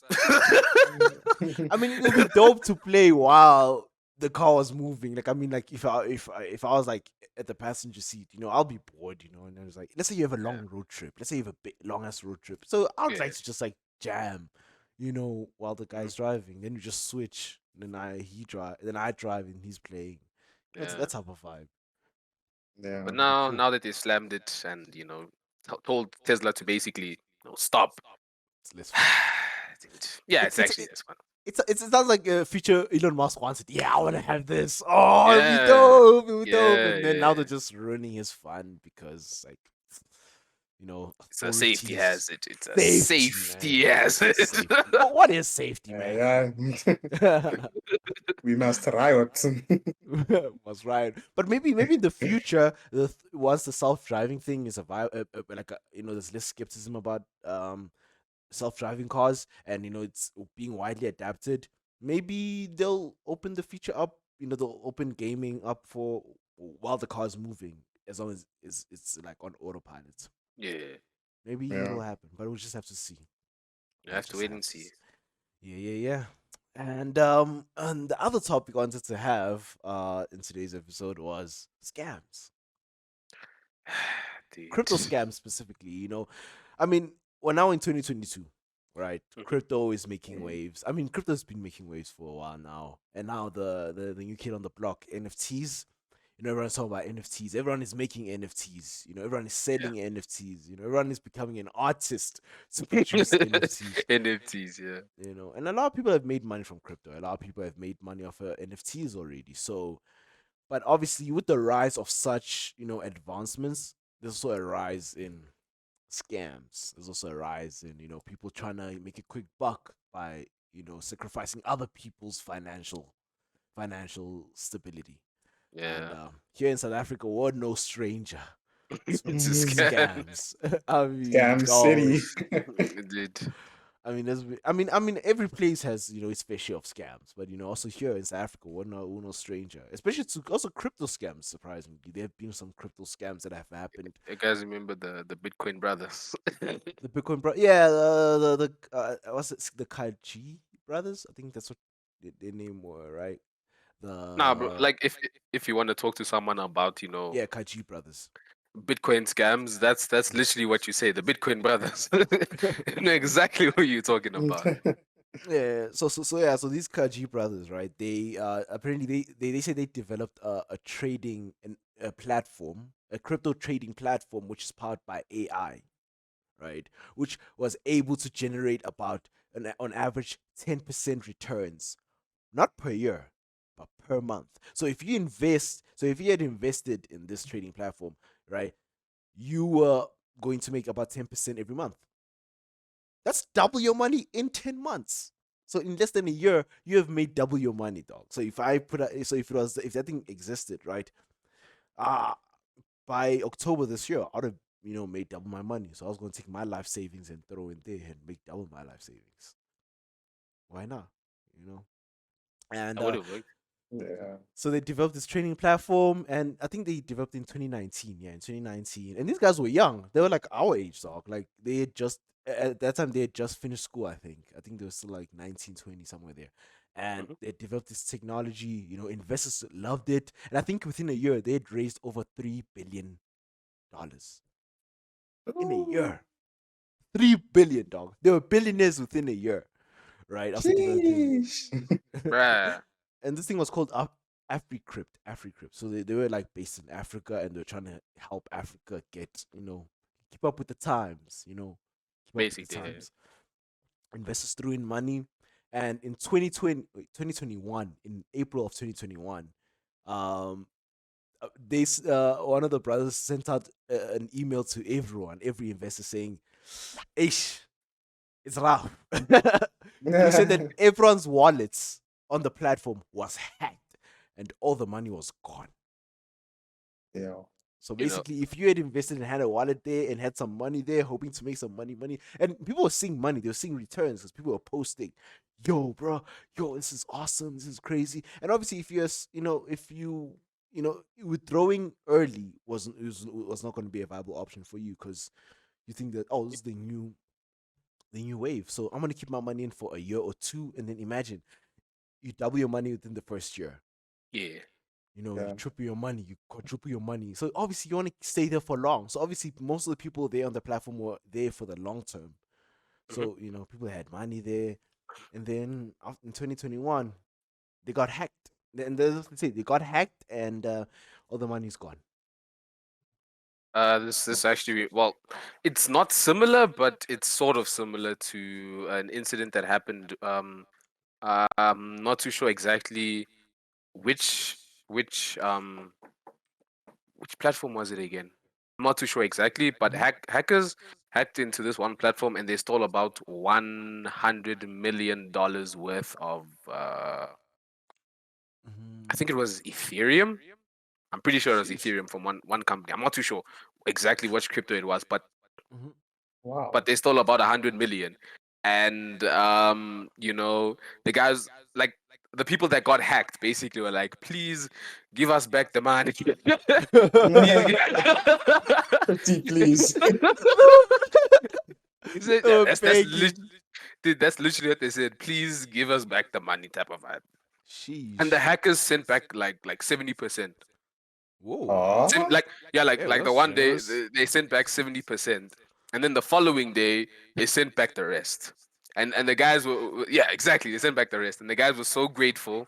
I mean, it'll be dope to play while the car was moving. Like, I mean, like if I was like at the passenger seat, I'll be bored, and I was like, let's say you have a Yeah, long road trip. Let's say you have a big long ass road trip. So I would yeah. like to just like jam, while the guy's driving. Then you just switch. Then I drive, and he's playing. That's Yeah. that's type of vibe. Yeah. But It'll be now cool. that they slammed it and told Tesla to basically stop. It's less fun. Dude. Yeah, It's it's it's actually it, this one. it sounds like a feature Elon Musk wanted. Yeah, I want to have this. Oh, it'll be Yeah, dope. It'll be dope. yeah, And then now they're yeah. just ruining his fun because, like, It's a safety authorities, hazard. It's a safety, man. safety hazard. Safety. What is safety, man? Yeah. We must riot. Was right, but maybe in the future, once the self-driving thing is like there's less skepticism about self-driving cars and it's being widely adapted, maybe they'll open the feature up, they'll open gaming up for while the car's moving, as long as it's like on autopilot. Yeah. Maybe Yeah. it'll happen, but we'll just have to see. You We'll have to just wait have and to. see. Yeah, yeah, yeah. And the other topic I wanted to have in today's episode was scams. Crypto Dude. scams specifically. I mean, we're now in 2022, right? Mhm. Crypto is making Mm. waves. I mean, crypto's been making waves for a while now, and now the new kid on the block, NFTs. Everyone's talking about NFTs. Everyone is making NFTs. Everyone is Yeah. selling NFTs. Everyone is becoming an artist to produce NFTs. NFTs, yeah. And a lot of people have made money from crypto. A lot of people have made money off NFTs already. So, but obviously, with the rise of such advancements, there's also a rise in scams. There's also a rise in people trying to make a quick buck by sacrificing other people's financial stability. And Yeah. here in South Africa, we're no stranger It's a to scam. scams. I mean, Scam dog. City. Dude. I mean, every place has its fair share of scams, but also here in South Africa, we're no stranger, especially to also crypto scams. Surprisingly, there have been some crypto scams that have happened. You guys remember the Bitcoin brothers? The Bitcoin yeah, what's it, the Kaji brothers? I think that's what their name were, right? Nah, bro. The Like if you want to talk to someone about, Yeah, Kaji brothers. Bitcoin scams, that's literally what you say, the Bitcoin brothers. You know exactly what you're talking about. Yeah, so these Kaji brothers, right? They apparently they say they developed a trading and a platform, a crypto trading platform, which is powered by AI, right? Which was able to generate about on average 10% returns, not per year, but per month. So if you had invested in this trading platform, right, you were going to make about 10% every month. That's double your money in 10 months. So in less than a year, you have made double your money, dog. So if that thing existed, right? Uh by October this year, I'd have, made double my money. So I was gonna take my life savings and throw in there and make double my life savings. Why not? You know? And That would have worked. Yeah. so they developed this training platform, and I think they developed in 2019. Yeah, in 2019. And these guys were young. They were like our age, dog. Like they had just at that time they had just finished school. I think they were still like 19, 20, somewhere there. And Hmm. they developed this technology. Investors loved it, and I think within a year they had raised over $3 billion in a Ooh, year. 3 billion, dog. They were billionaires within a year, right? After developing sheesh. Bruh. and this thing was called AfriCrypt. So they were like based in Africa, and they're trying to help Africa get, keep up with the times, keep up with the Basically, yeah. times. Investors threw in money, and in 2021, in April of 2021, um, one of the brothers sent out an email to every investor saying, "Ish, it's rough." He said that everyone's wallets on the platform was hacked and all the money was gone. Yeah. So You know, basically, if you had invested and had a wallet there and had some money there, hoping to make some money, and people were seeing money, they were seeing returns because people were posting, "Yo, bro, yo, this is awesome, this is crazy." And obviously, if withdrawing early was not going to be a viable option for you because you think that, oh, this is the new wave, so I'm gonna keep my money in for a year or two, and then imagine you double your money within the first year. yeah. You Yeah. triple your money, you quadruple your money. So obviously you want to stay there for long. So obviously most of the people there on the platform were there for the long term. Hmm. So people had money there, and then in 2021 they got hacked. And let's say they got hacked, and all the money's gone. This actually, well, it's not similar, but it's sort of similar to an incident that happened. I'm not too sure exactly which which um which platform was it again? I'm not too sure exactly, but Mhm. hackers hacked into this one platform and they stole about $100 million worth of I think it was Ethereum. I'm pretty sure it was Sheesh. Ethereum from one company. I'm not too sure exactly which crypto it was, Mhm. but Wow. they stole about 100 million. And the guys, like, the people that got hacked basically were like, please give us back the money. Please Pretty please. he said They were that's begging. Dude, that's literally what they said. Please give us back the money type of vibe. And the Sheesh. hackers sent back like 70%. Whoa. Ah, Like That's the one day generous. they sent back 70%, and then the following day they sent back the rest. And the guys yeah, exactly, they sent back the rest, and the guys were so grateful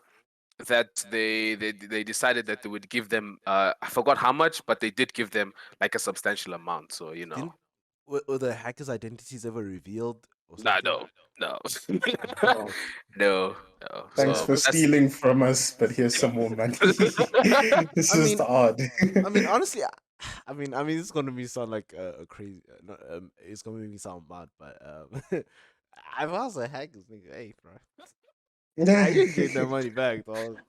that they decided that they would give them I forgot how much, but they did give them like a substantial amount. So Didn't were the hackers' identities ever revealed or nah, something? no, no, oh, no, no. thanks So for Because that's stealing from us, but here's some more money. It's I just mean, odd. honestly, I mean, it's gonna be sound like a crazy. Not, it's gonna make me sound mad, but I've also hacked this nigga. Hey, bro, I can get that money back, dog.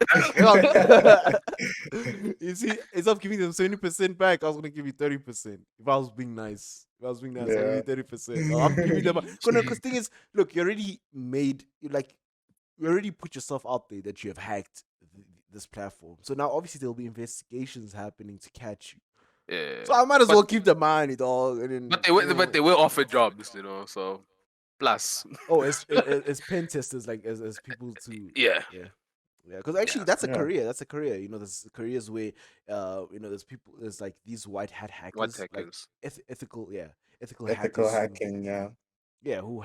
You see, instead of giving them 70% back, I was gonna give you 30%. If I was being nice, I'll give you Yeah. 30%. I'm giving them because thing is, look, you already made you already put yourself out there that you have hacked this platform. So now obviously there'll be investigations happening to catch you. yeah. So I might as But well keep the money, dog. And then but they will offer jobs, you know. So plus, oh, as pen testers, like as people to yeah, yeah. Yeah, because actually yeah. that's a Yeah. career. That's a career. There's careers where there's people there's like these white hat What hackers, like hackers? ethical Ethical hackers who hacking, yeah. who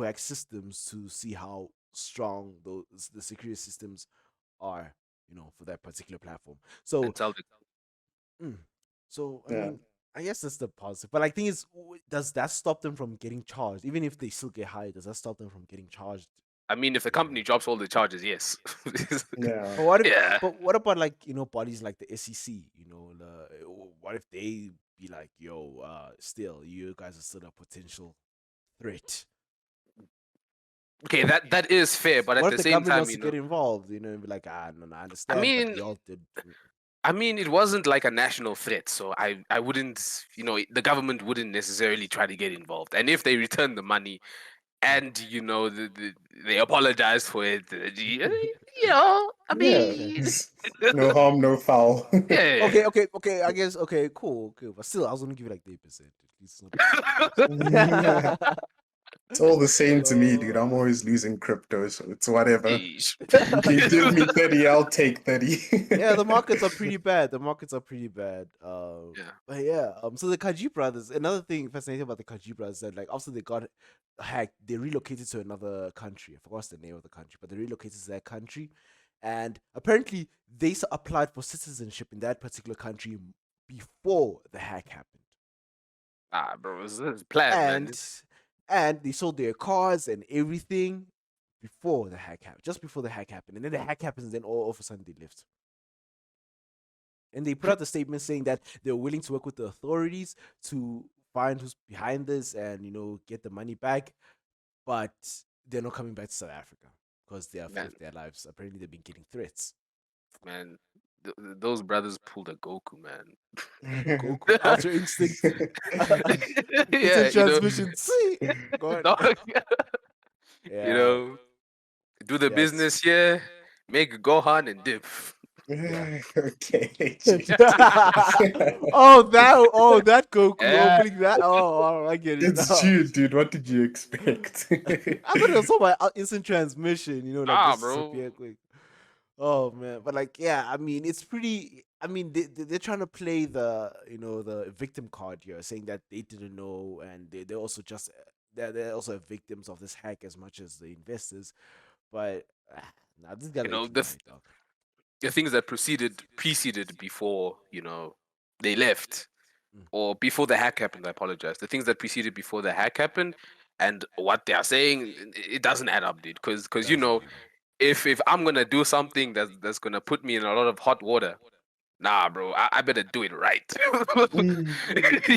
hack systems to see how strong those the security systems are, for that particular platform. And So tell the mm, so I Yeah. mean, I guess that's the positive. But like thing is, does that stop them from getting charged? Even if they still get hired, does that stop them from getting charged? I mean, if the You know? company drops all the charges, yes. Yeah. But what if, Yeah. but what about like bodies like the SEC? What if they be like, yo, still you guys are still a potential threat? Okay, that is fair, but at What if the the same government time, wants to get involved? And be like, no, no, I I understand, but mean, y'all did. it wasn't like a national threat, so I wouldn't, the government wouldn't necessarily try to get involved. And if they return the money and they apologize for it, I Yeah. Okay. mean, No harm, no foul. yeah. Okay. I guess okay, cool, okay, but still, I was gonna give you like 3%. At least it's not 30%. It's all the same to me, dude. I'm Oh. always losing crypto, so it's whatever. Yeesh. You can give me 30, I'll take 30. Yeah, the markets are pretty bad. The markets are pretty bad. Yeah. But yeah, so the Kaji brothers. Another thing fascinating about the Kaji brothers is that like after they got hacked, they relocated to another country. I forgot the name of the country, but they relocated to that country, and apparently they applied for citizenship in that particular country before the hack happened, Ah, bro, this is planned, and man. they sold their cars and everything before the hack happened, just before the hack happened, and then the hack happens, and then all of a sudden they left. And they put out a statement saying that they're willing to work with the authorities to find who's behind this and get the money back, but they're not coming back to South Africa because they are afraid Man, of their lives. Apparently, they've been getting threats. man, those brothers pulled a Goku, man. Goku, Ultra Instinct, Yeah, instant transmission. See, go ahead. dog, you Yeah, know, do the yes, business here, make Gohan and dip. yeah. Okay, jeez. Oh, that Goku Yeah, opening that. Oh, I get it It's now. true, dude. What did you expect? I thought it was something about instant transmission, like nah, just bro. disappear quick. Oh man, but like, yeah, I mean, it's pretty. I mean, they're trying to play the victim card here, saying that they didn't know, and they're also just they're also victims of this hack as much as the investors. But nah, this guy You ain't know too the right, dog. the things that preceded before they left, Mm, or before the hack happened. I apologize. The things that preceded before the hack happened, and what they are saying, it doesn't add up, dude. Because doesn't even. if I'm gonna do something that's gonna put me in a lot of hot water, nah, bro, I better do it right.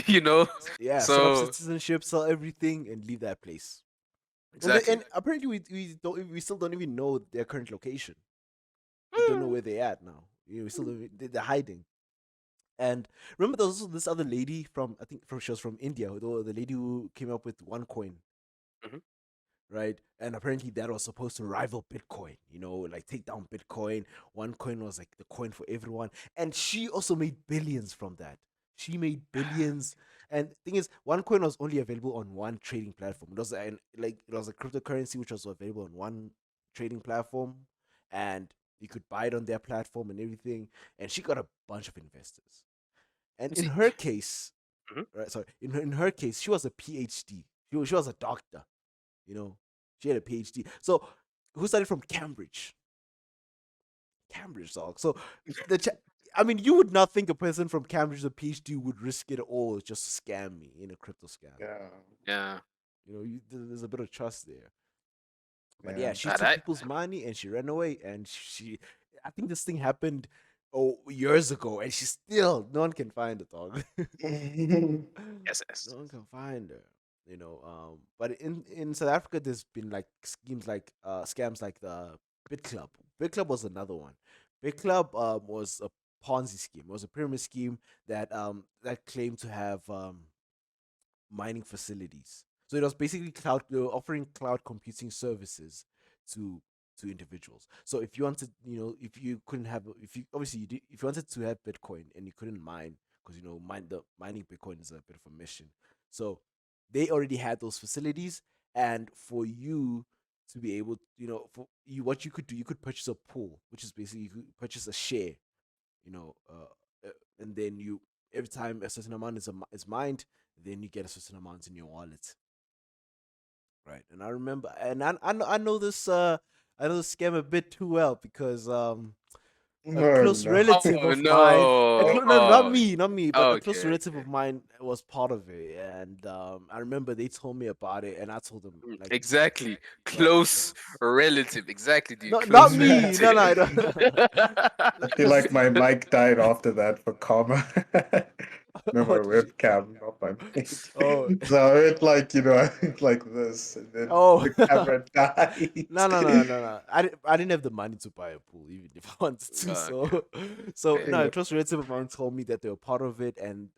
you know. Yeah, set up So citizenship, sell everything, and leave that place. And exactly. apparently we still don't even know their current location. We don't know Mm, where they're at now. We still don't, they're hiding. And remember, there was also this other lady from I think she was from India, the lady who came up with OneCoin, mhm. right? And apparently that was supposed to rival Bitcoin. Like take down Bitcoin. OneCoin was like the coin for everyone, and she also made billions from that. She made billions. And thing is, one coin was only available on one trading platform. It was it was a cryptocurrency which was available on one trading platform, and you could buy it on their platform and everything. And she got a bunch of investors. And You in see, her case, Mhm. right? Sorry, in her case, she was a PhD. She was a doctor. You know, she had a PhD. So who studied from Cambridge? Cambridge, dog. So the I mean, you would not think a person from Cambridge, a PhD, would risk it all just to scam me in a crypto scam. Yeah. yeah, You know, there's a bit of trust there. But Yeah. yeah, she but took I people's money and she ran away. And I think this thing happened years ago, and she still no one can find the dog. yes, yes. No one can find her. You know, but in South Africa, there's been like schemes like scams like the Bit Club. Bit Club was another one. Bit Club was a Ponzi scheme. It was a pyramid scheme that claimed to have mining facilities. So it was basically cloud. They were offering cloud computing services to individuals. So if you wanted, if you couldn't have, if you obviously if you wanted to have Bitcoin and you couldn't mine, because mining Bitcoin is a bit of a mission. So they already had those facilities, and for you to be able, for you, what you could do, you could purchase a pool, which is basically you could purchase a share, you know, and then you every time a certain amount is mined, then you get a certain amount in your wallet, right? And I remember, and I know this I know this scam a bit too well because a Oh close no. relative Oh of mine, no! no, Oh, not me, but a close okay, relative okay. of mine was part of it, and I remember they told me about it, and I told them like, Exactly. bro, Close relative. Exactly, dude. no, not Close me, no, relative. no, I don't, I feel because like my mic died after that for karma. No, my what did you? webcam, not my mic. Oh, So it like, I went like this, and then oh, the camera died. no, no, no, no, no. I didn't have the money to buy a pool, even if I wanted to. Okay. So Okay. no, a Yeah. close relative of mine told me that they were part of it, and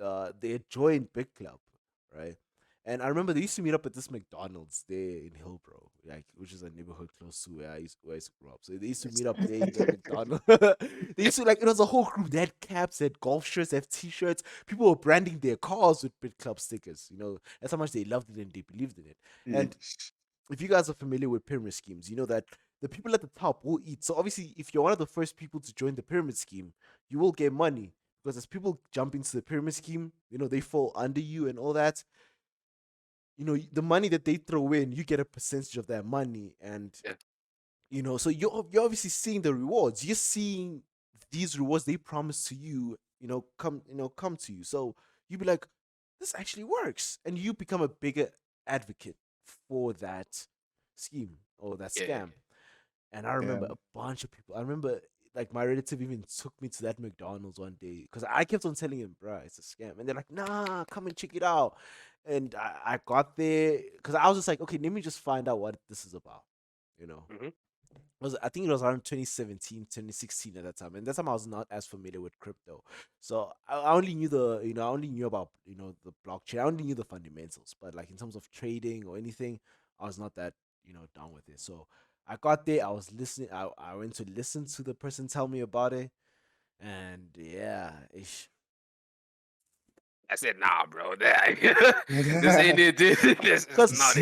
they had joined Big Club, right? And I remember they used to meet up at this McDonald's there in Hillbro, like which is a neighborhood close to where I used to grow up. So they used to meet up there in the McDonald's. They used to like it was a whole group. They had caps, they had golf shirts, they had t-shirts. People were branding their cars with Big Club stickers. That's how much they loved it and they believed in it. And Yes. if you guys are familiar with pyramid schemes, you know that the people at the top will eat. So obviously, if you're one of the first people to join the pyramid scheme, you will get money because as people jump into the pyramid scheme, they fall under you and all that. The money that they throw in, you get a percentage of that money, and Yeah. so you're obviously seeing the rewards. You're seeing these rewards they promise to you, come to you. So you be like, this actually works, and you become a bigger advocate for that scheme or that Yeah. scam. And I Yeah. remember a bunch of people. I remember like my relative even took me to that McDonald's one day because I kept on telling him, bro, it's a scam. And they're like, nah, come and check it out. And I got there because I was just like, okay, let me just find out what this is about, you know. Hmm. I think it was around 2017, 2016 at that time. And that time I was not as familiar with crypto. So I only knew I only knew about, the blockchain. I only knew the fundamentals. But like in terms of trading or anything, I was not that, down with it. So I got there, I was listening, I went to listen to the person tell me about it. And yeah, I said, nah, bro. This ain't it. This is because not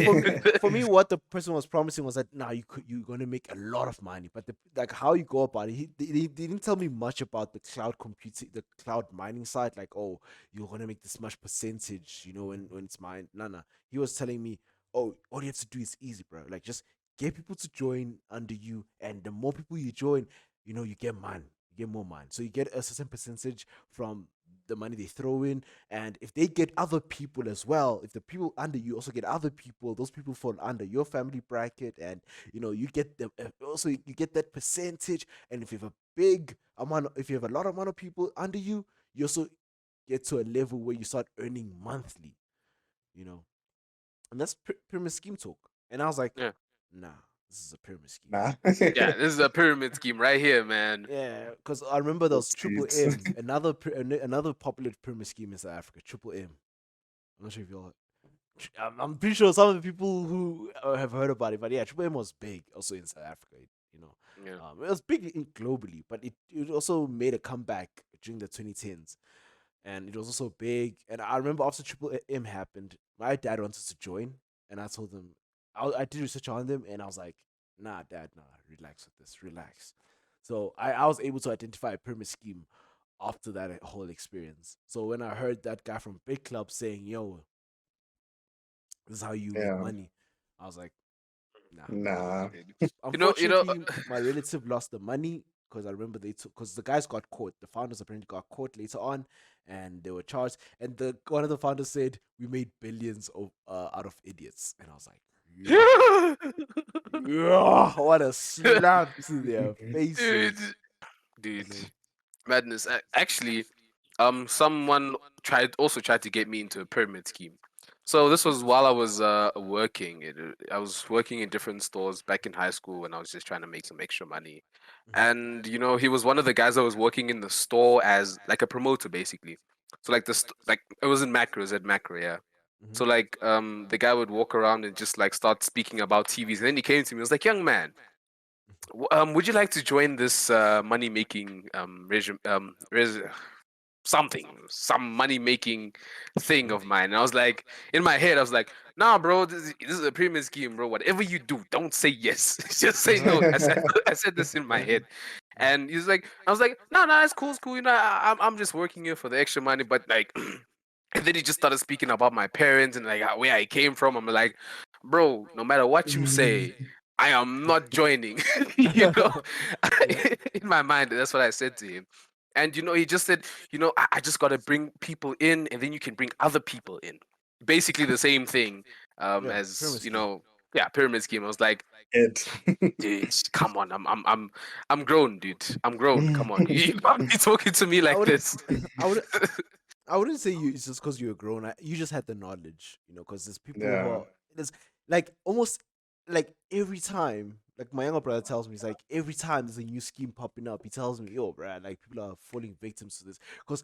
for me, it. what the person was promising was that now you're gonna make a lot of money, but like how you go about it, they didn't tell me much about the cloud computing, the cloud mining side. Like, oh, you're gonna make this much percentage, when it's mined. No, he was telling me, oh, all you have to do is easy, bro. Like, just get people to join under you, and the more people you join, you get mine, you get more mine. So you get a certain percentage from the money they throw in, and if they get other people as well, if the people under you also get other people, those people fall under your family bracket, and you get the also you get that percentage. And if you have a big amount, if you have a lot amount of people under you, you also get to a level where you start earning monthly, you know, and that's pyramid scheme talk. And I was like, Yeah. nah, this is a pyramid scheme. Nah. Yeah, this is a pyramid scheme right here, man. Yeah, because I remember there was Triple Oopsies. M, another popular pyramid scheme in South Africa. Triple M. I'm not sure if y'all. I'm pretty sure some of the people who have heard about it, but yeah, Triple M was big also in South Africa. You know, Yeah. it was big globally, but it also made a comeback during the 2010s. and it was also big. And I remember after Triple M happened, my dad wanted to join, and I told him I did research on them, and I was like, "Nah, dad, nah, relax with this, relax." So I was able to identify a pyramid scheme after that whole experience. So when I heard that guy from Big Club saying, "Yo, this is how you make Yeah. money," I was like, "Nah." Nah. You know, Unfortunately, my relative lost the money because I remember they took because the guys got caught. The founders apparently got caught later on, and they were charged. And the one of the founders said, "We made billions of out of idiots," and I was like, "Yeah, yeah, what a slap to their dude, faces." I dude, said, madness. Actually, someone tried to get me into a pyramid scheme. So this was while I was working. I was working in different stores back in high school, and I was just trying to make some extra money. Mhm, And he was one of the guys that was working in the store as like a promoter, basically. So like like it was in macro, it was at macro, yeah. mhm, So like the guy would walk around and just like start speaking about TVs, and then he came to me. He was like, "Young man, would you like to join this money making regime something, some money making thing mhm, of mine?" And I was like, in my head, I was like, "Nah, bro, this is a premium scheme, bro. Whatever you do, don't say yes. Just say uh-huh, no." I said this in my head, mhm, and he's like, I was like, "No, no, it's cool, it's cool. I'm just working here for the extra money." But like, and then he just started speaking about my parents and like where I came from. I'm like, "Bro, no matter what you say, I am not joining." you know, yeah, in my mind, that's what I said to him. And he just said, I just got to bring people in, and then you can bring other people in. Basically, the same thing yeah, as pyramid scheme. yeah, pyramid scheme. I was like, It. dude, come on, I'm grown, dude. I'm grown. Come on, you can't be talking to me I like would, this. I would, I wouldn't say you it's just because you were grown. You just had the knowledge, because there's people who Yeah. are there's like almost like every time, like my younger brother tells me, he's like every time there's a new scheme popping up, he tells me, "Yo, bruh, like people are falling victims to this." Because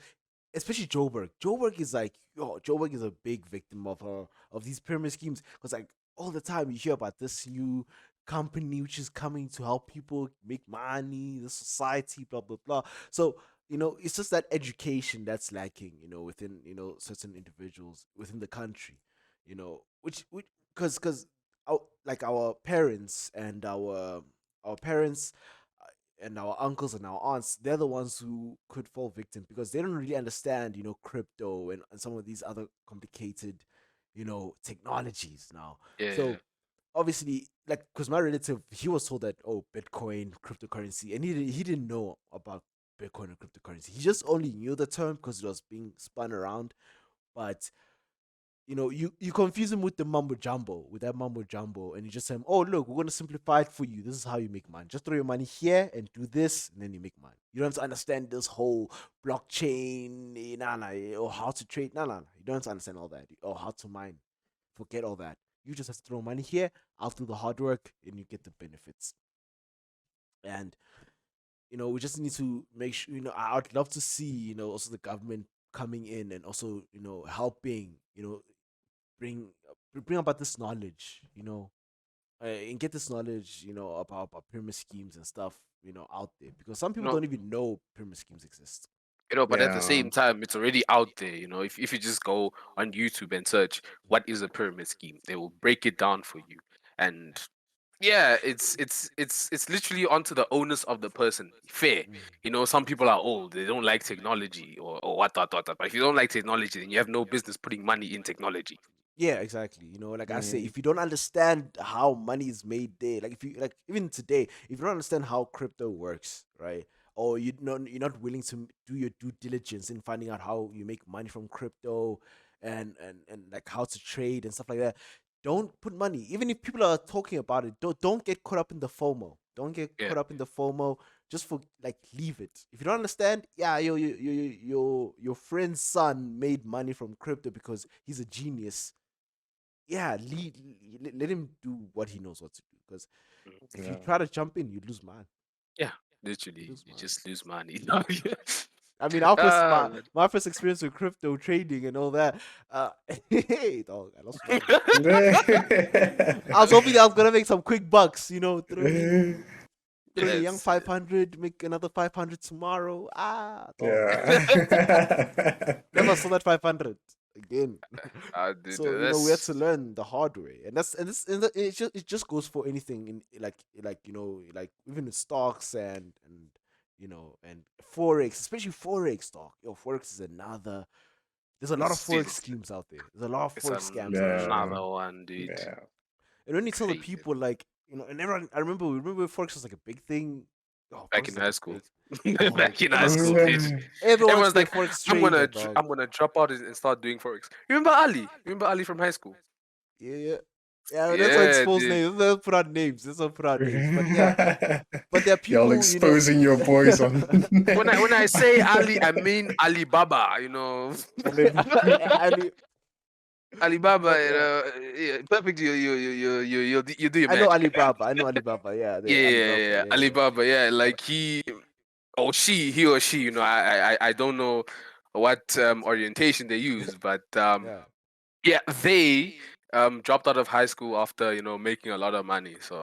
especially Joburg, Joburg is like, Joburg is a big victim of these pyramid schemes. Because like all the time you hear about this new company which is coming to help people make money, the society, blah blah blah. So it's just that education that's lacking, within certain individuals within the country, which because like our parents and our parents and our uncles and our aunts, they're the ones who could fall victim because they don't really understand, crypto and some of these other complicated, technologies now. Yeah, So obviously, like, because my relative, he was told that, oh, Bitcoin, cryptocurrency, and he didn't know about Bitcoin and cryptocurrency. He just only knew the term because it was being spun around. But you confuse him with the mumbo jumbo, with that mumbo jumbo, and you just say, "Oh, look, we're gonna simplify it for you. This is how you make money. Just throw your money here and do this, and then you make money. You don't have to understand this whole blockchain, nah, nah, or how to trade. Nah, nah, nah. You don't have to understand all that, or how to mine. Forget all that. You just have to throw money here. I'll do the hard work, and you get the benefits. And we just need to make sure. I would love to see, also the government coming in and also, helping, bring bring about this knowledge, and get this knowledge, about pyramid schemes and stuff, out there because some people no, don't even know pyramid schemes exist. but at the Yeah. same time, it's already out there. If you just go on YouTube and search what is a pyramid scheme, they will break it down for you. And yeah, it's literally onto the onus of the person. Fair. Mm. Some people are old, they don't like technology or what. But if you don't like technology, then you have no business putting money in technology. Yeah, exactly. Like I say, Mm. if you don't understand how money is made there, like if you like even today, if you don't understand how crypto works, right? Or you're not willing to do your due diligence in finding out how you make money from crypto and like how to trade and stuff like that, don't put money. Even if people are talking about it, don't get caught up in the FOMO. Don't get Yeah. caught up in the FOMO. Just for like leave it. If you don't understand, yeah, your friend's son made money from crypto because he's a genius. Yeah, let him do what he knows what to do. Because Mm. if you Yeah. try to jump in, you lose man. Yeah, You literally, lose you man. just lose money. I mean, our first Ah, man. my first experience with crypto trading and all that. Hey, dog, I lost money. I was hoping I was gonna make some quick bucks, throwing throw in a young Yes. 500, make another 500 tomorrow. Dog. Yeah. Never saw that 500 again. Dude, So we had to that's learn the hard way, and it just goes for anything in like like even in stocks and forex, especially forex stock. Forex is another. There's a lot of forex it's, schemes out there. There's a lot of it's forex scams out there. Yeah. another one, dude. Yeah. And when you tell the Crazy. people like and everyone, I remember forex was like a big thing. Oh, Back forex in is high like a school. big. Oh, Back in high forex is school, big. dude. Everyone wants Everyone's to be a like, forex trader, dog. I'm gonna drop out and start doing forex. Remember Ali? Remember Ali from high school? Yeah. Yeah, that's why Yeah, expose dude. names. Let's put out names. Let's not put out names. But yeah, but there are Y'all people, exposing your boys on. When I say Ali, I mean Alibaba. You know, Ali, Alibaba. but yeah, Yeah, perfect. You do your I know magic. Alibaba. I know Alibaba. Yeah, Yeah, the Alibaba. Yeah, yeah. Alibaba. Yeah, But like he or she. You know, I don't know what orientation they use, but yeah. yeah, they dropped out of high school after making a lot of money. So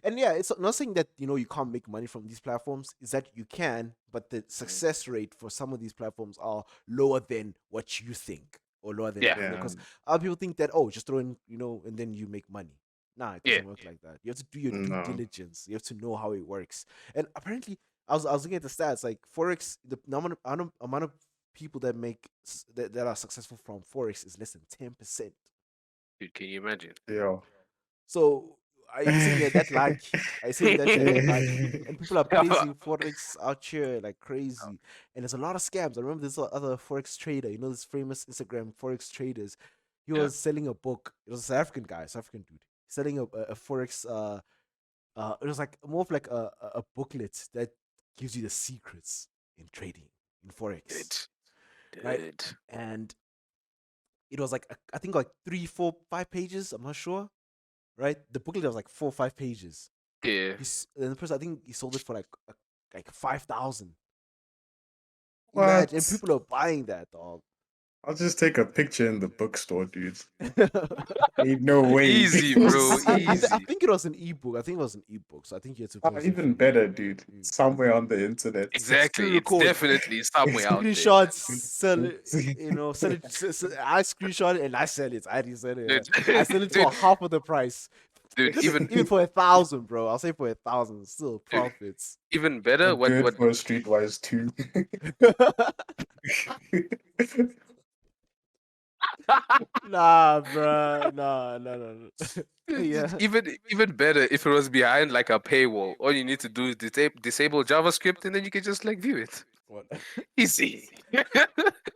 And yeah, it's not saying that you can't make money from these platforms. Is that you can, but the Mm. success rate for some of these platforms are lower than what you think, or lower than Yeah, Yeah. because other people think that just throw in and then you make money. Nah, it yeah, doesn't work like that. You have to do your due No. diligence. You have to know how it works. And apparently, I was looking at the stats. Like forex, the amount of people that that are successful from forex is less than 10%. dude, can you imagine? Yeah. So are you saying that lucky? Are you saying that you're that lucky? And people are praising forex out here like crazy. And there's a lot of scams. I remember this other forex trader. This famous Instagram forex traders. He Yeah, was selling a book. It was a South African guy, South African dude, selling a forex. It was like more of like a booklet that gives you the secrets in trading in forex, dude, right? dude. And it was like I think like 3, 4, 5 pages. I'm not sure, right? The booklet was like 4 or 5 pages. Yeah. And the person, I think he sold it for like 5,000. Imagine, and What? people are buying that, dog. I'll just take a picture in the bookstore, dude. Ain't no way. Easy, bro. I Easy. think it was an ebook. I think it was an ebook. So I think you had to post it Even from. better, dude. Somewhere on the internet. Exactly. Screen It's record, definitely somewhere out there, screenshots, sell it. Sell it. I screenshot it and I sell it. I resell it. dude. I sell it for Dude, half of the price. dude. Even for 1,000, bro. I'll say for 1,000, still Dude, profits. even better. I'm good for a Streetwise 2. Nah, bro. Nah, no, no, no. Yeah. Even better if it was behind like a paywall. All you need to do is disable JavaScript, and then you can just like view it. What? Easy. Bro.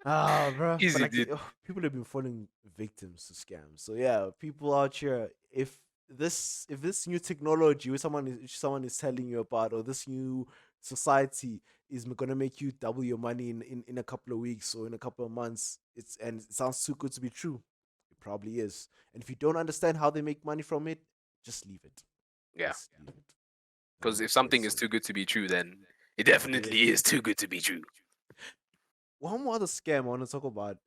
But Easy, like, dude. people have been falling victims to scams. So yeah, people out here, if this new technology, which someone is telling you about, or this new society is gonna make you double your money in a couple of weeks or in a couple of months, it sounds too good to be true. It probably is. And if you don't understand how they make money from it, just leave it. Yeah. Just leave it. Because if That's something is it. too good to be true, then it Probably definitely is too good to be true. One more other scam I want to talk about,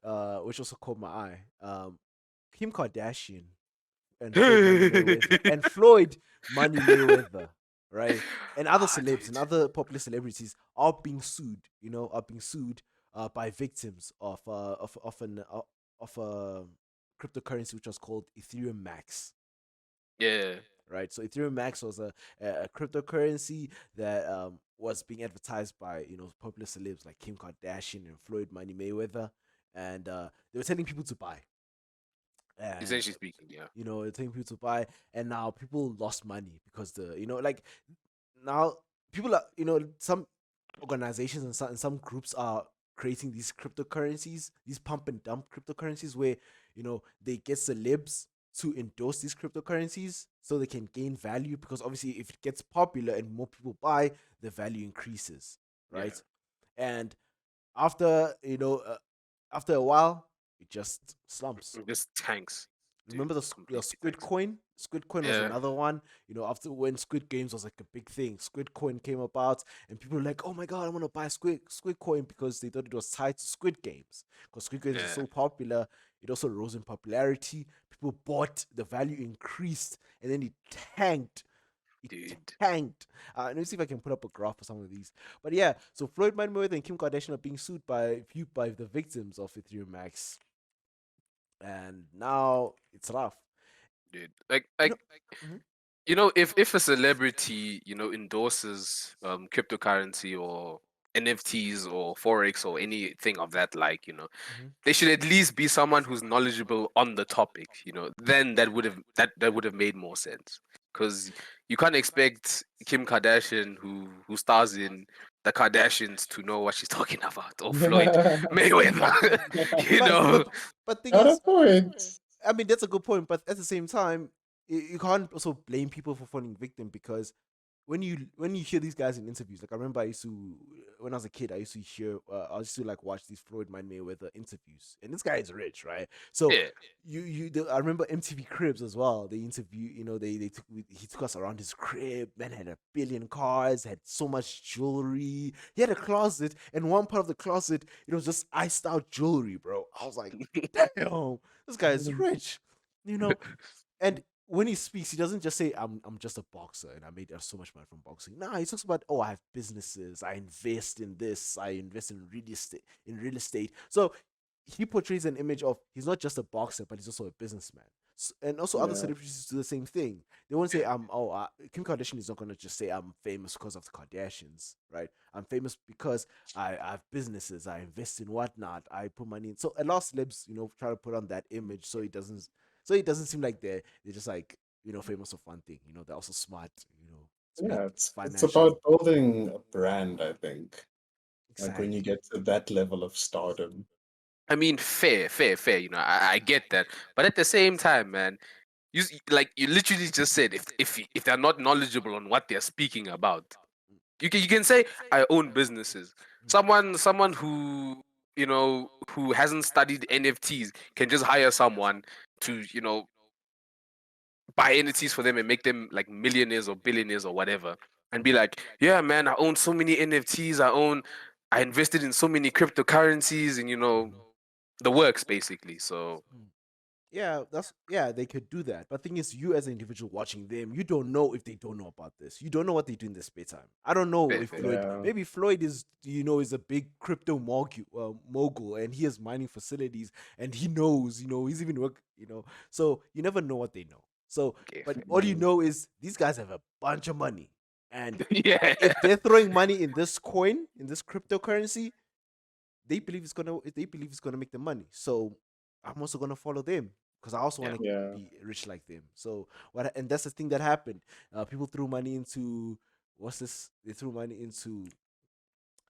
which also caught my eye. Kim Kardashian and Floyd Money Mayweather, right? And other celebs and Dude. other popular celebrities are being sued. By victims of a cryptocurrency which was called Ethereum Max. Yeah. Right, so Ethereum Max was a cryptocurrency that was being advertised by popular celebs like Kim Kardashian and Floyd Money Mayweather, and they were telling people to buy, and Essentially speaking, yeah. they're telling people to buy, and now people lost money because like now people are some organizations and some groups are creating these cryptocurrencies, these pump and dump cryptocurrencies where they get celebs to endorse these cryptocurrencies so they can gain value, because obviously if it gets popular and more people buy, the value increases, Yeah. right? And after after a while, it just slumps. Just tanks. Dude, Remember the completely Squid tanks. Coin? Squid Coin was Yeah. another one. After when Squid Games was like a big thing, Squid Coin came about, and people were like, "Oh my god, I want to buy Squid Coin," because they thought it was tied to Squid Games. Because Squid Games is Yeah. so popular, it also rose in popularity. People bought, the value increased, and then it tanked It dude. tanked. Let me see if I can put up a graph for some of these. But yeah, so Floyd Mayweather and Kim Kardashian are being sued by the victims of Ethereum Max, and now it's rough. Dude. You know, mhm, If a celebrity, endorses cryptocurrency or NFTs or forex or anything of that like, mhm. they should at least be someone who's knowledgeable on the topic, then that would have made more sense. Because you can't expect Kim Kardashian, who stars in the Kardashians, to know what she's talking about, or Floyd Mayweather. you but know but but thing Got a is, point. I mean, that's a good point, but at the same time, you can't also blame people for falling victim because when you hear these guys in interviews, like I remember I used to when I was a kid, I used to hear I used to like watch these Floyd Mayweather interviews, and this guy is rich, right? So Yeah. I remember MTV Cribs as well. They interview, he took us around his crib. Man had a billion cars, had so much jewelry. He had a closet, and one part of the closet it was just iced out jewelry, bro. I was like, damn, this guy is rich, you know. And when he speaks, he doesn't just say, I'm just a boxer and I made so much money from boxing. Nah, he talks about, oh, I have businesses, I invest in this, I invest in real estate. So he portrays an image of he's not just a boxer, but he's also a businessman. And also other Yeah. celebrities do the same thing. They won't say Kim Kardashian is not gonna just say I'm famous because of the Kardashians, right? I'm famous because I have businesses, I invest in whatnot, I put money in. So a lot of celebs, try to put on that image so it doesn't seem like they're just like famous of one thing. They're also smart. To make Yeah, it's financially. about building a brand, I think. Like when you Exactly. get to that level of stardom. I mean, fair, fair, fair. I get that, but at the same time, man, like you literally just said, if they're not knowledgeable on what they're speaking about, you can say I own businesses. Someone who hasn't studied NFTs can just hire someone to buy NFTs for them and make them like millionaires or billionaires or whatever, and be like, yeah, man, I own so many NFTs. I invested in so many cryptocurrencies, and the works basically. So Yeah, they could do that. But thing is, you as an individual watching them, you don't know if they don't know about this. You don't know what they do in their spare time. I don't know fair, if fair. Yeah. maybe Floyd is a big crypto mogul, and he has mining facilities, and he knows, he's even work. So you never know what they know. So, Okay, but fair. all you Mm. know is these guys have a bunch of money, and Yeah. if they're throwing money in this coin, in this cryptocurrency, they believe it's gonna make them money. So I'm also gonna follow them because I also Yeah. want to Yeah. be rich like them. So and that's the thing that happened. People threw money into what's this? They threw money into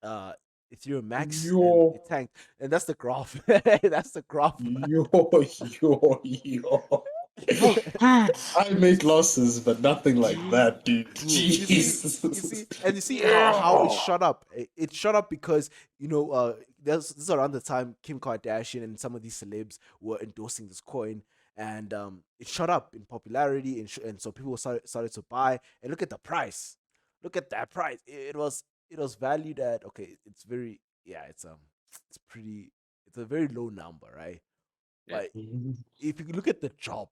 uh Ethereum Max and Yo, it tanked. And that's the graph. That's the graph. yo, yo. I make losses, but nothing like that, dude. Bro, Jesus. and you see how it Yo. shot up. It shot up because this is around the time Kim Kardashian and some of these celebs were endorsing this coin, and it shot up in popularity, and so people started to buy. And look at the price. Look at that price. It was valued at It's very it's pretty. It's a very low number, right? Yeah. But if you look at the job,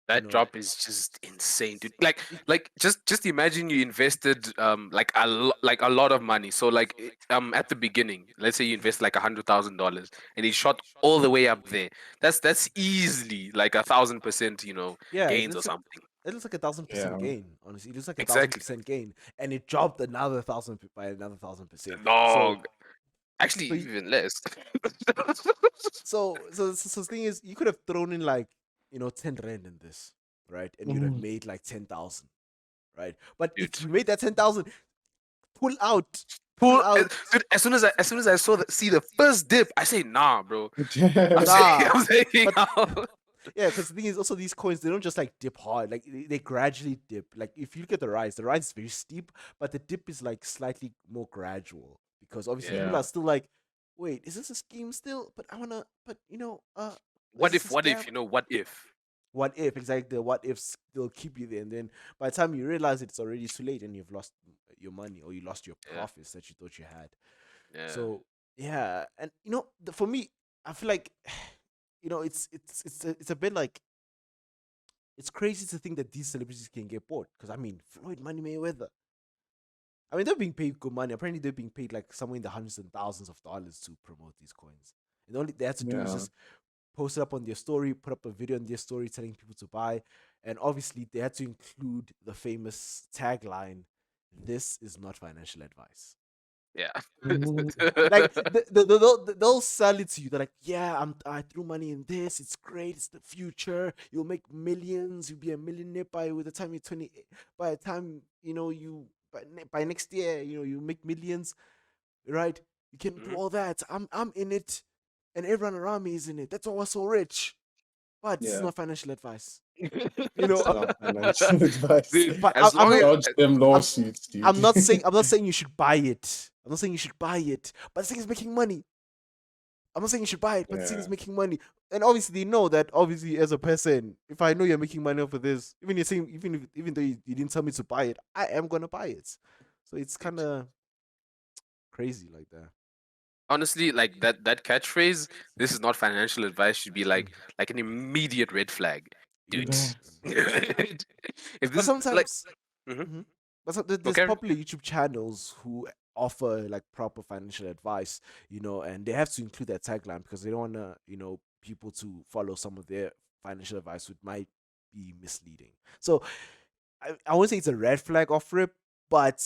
you That know, drop is just insane, dude. Like, it, like just imagine you invested like a lot of money. So like at the beginning, let's say you invest like $100,000 and it shot all the way up there. That's easily like 1,000%, yeah, it gains or looks like something. it looks like 1,000% Yeah. gain. Honestly, it looks like a thousand Exactly. percent gain, and it dropped another thousand by another 1,000%. So, Dog. Actually, so, y- even less. so the thing is, you could have thrown in like 10 rand in this, right, and you'd have Mm. made like 10,000, right? But Dude. if you made that 10,000, pull out, pull Pull, out, dude, as soon as I see the first dip, I say nah, bro. I'm saying nah. I'm saying But out. yeah, because the thing is also these coins they don't just like dip hard. Like they gradually dip. Like if you look at the rise is very steep, but the dip is like slightly more gradual because obviously Yeah. people Yeah. are still like, wait, is this a scheme still? But I wanna, but is What this if? a What scam? if? What if? What if exactly the what ifs still keep you there, and then by the time you realize it's already too late and you've lost your money or you lost your Yeah. profits that you thought you had. Yeah. So yeah, and for me, I feel like it's a bit like it's crazy to think that these celebrities can get bought. Because I mean, Floyd Money Mayweather. I mean, they're being paid good money. Apparently, they're being paid like somewhere in the hundreds and thousands of dollars to promote these coins. And all they had to do is Yeah. just post it up on their story, put up a video on their story telling people to buy. And obviously, they had to include the famous tagline, "This is not financial advice." Yeah. Mhm. Like they'll sell it to you. They're like, "Yeah, I threw money in this. It's great. It's the future. You'll make millions. You'll be a millionaire by the time you're 20. By the time you by next year, you make millions, right? You can do Mhm. all that. I'm in it, and everyone around me is in it. That's why we're so rich. But this is Yeah. not financial advice, you know. It's not financial advice. Dude, But as I'm long not. as Dodge them I'm, lawsuits, dude. I'm not saying you should buy it. I'm not saying you should buy it. But the thing is making money. I'm not saying you should buy it, but the thing is Yeah. making money. And obviously, they know that. Obviously, as a person, if I know you're making money off of this, even you're saying, even though you didn't tell me to buy it, I am gonna buy it. So it's kind of crazy like that. honestly, like that catchphrase, "This is not financial advice," should be Mm. like an immediate red flag, dude. Yeah. If But this like, sometimes, mhm. mhm. But there's Okay, popular YouTube channels who offer like proper financial advice, and they have to include that tagline because they don't want to, people to follow some of their financial advice, which might be misleading. So I won't say it's a red flag off rip, but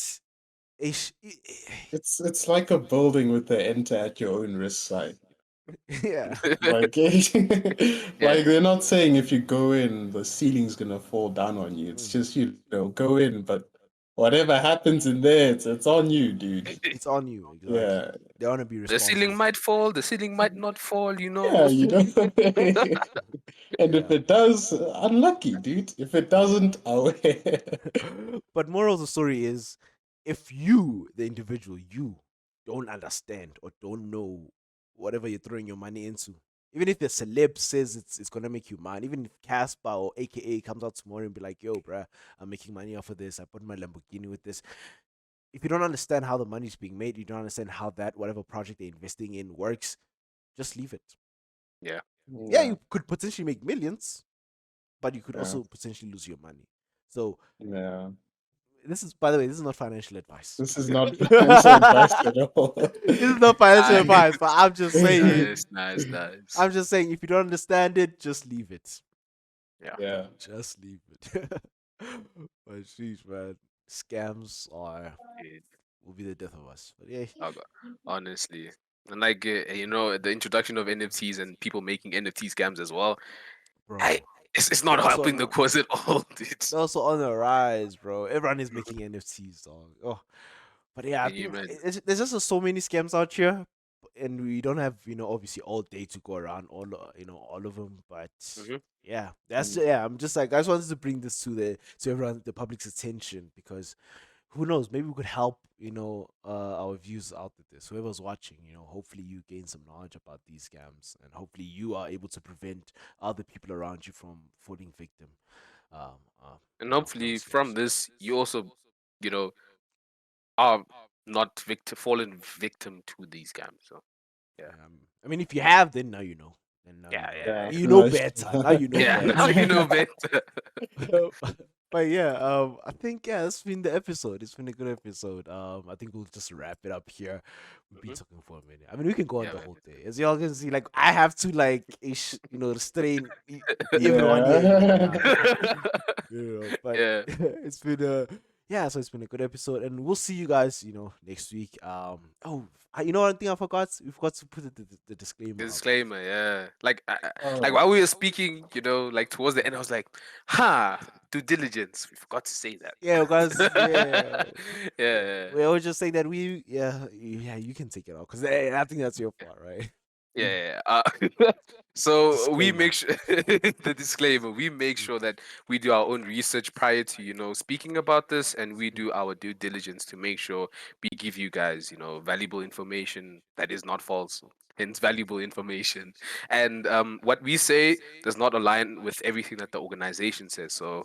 it sh- It's like a building with the enter at your own risk sign. yeah, Like, yeah. like they're not saying if you go in, the ceiling's gonna fall down on you. It's mm, just, go in, but whatever happens in there, it's on you, dude. it's on you exactly. Yeah. They want to be The ceiling responsible for might fall, the ceiling might not fall, you Yeah, know. And if yeah. it does, unlucky, dude. If it doesn't, oh, But moral of the story is, if you, the individual, you don't understand or don't know whatever you're throwing your money into, even if the celeb says it's gonna make you money, even if Casper or AKA comes out tomorrow and be like, "Yo, bruh, I'm making money off of this. I put my Lamborghini with this." If you don't understand how the money's being made, you don't understand how that whatever project they're investing in works, just leave it. Yeah. Yeah, yeah, you could potentially make millions, but you could yeah, also potentially lose your money. So yeah. this is, by the way, this is not financial advice. This is not financial advice at all. This is not financial Nice, advice, but I'm just saying. nice, nice, nice. I'm just saying, if you don't understand it, just leave it. Yeah. Yeah, Just leave it. But sheesh, man, scams Dude. will be the death of us. But yeah, Oh God, honestly. And like the introduction of NFTs and people making NFT scams as well. I bro, it's not they're also helping on the a, cause at all, dude. they're also on the rise, bro. Everyone is making NFTs, dog. Oh, but yeah, I Can you think imagine? there's just so many scams out here, and we don't have obviously all day to go around all of them. But Hmm. yeah, that's mm, yeah. I'm just like, I just wanted to bring this to everyone, the public's attention, because who knows, maybe we could help our views out with this. Whoever's watching, hopefully you gain some knowledge about these scams, and hopefully you are able to prevent other people around you from falling victim. Um, uh, And of those hopefully from scams. this you also, you know, are not fallen victim to these scams. So yeah. I mean, if you have, then now you know. Then now you Yeah, know. yeah, yeah. yeah. You know Nice. better. Now you know Yeah, now better. you know better. But yeah, I think that's been the episode. It's been a good episode. I think we'll just wrap it up here. We've been Mhm. talking for a minute. I mean, we can go on Yeah, the man. whole day. As y'all can see, like I have to like restrain everyone here right Yeah. now. But Yeah. it's been a yeah, so it's been a good episode, and we'll see you guys, next week. One thing I forgot, we forgot to put the disclaimer up. Disclaimer, yeah. Like Oh, while we were speaking, like towards the end, I was like, "Ha, due diligence." We forgot to say that. Yeah, because yeah, Yeah, we always just say that yeah, you can take it off because I think that's your part, right? yeah. So we Disclaimer. make sure the disclaimer. We make sure that we do our own research prior to speaking about this, and we do our due diligence to make sure we give you guys valuable information that is not false. Hence, valuable information. And what we say does not align with everything that the organization says. So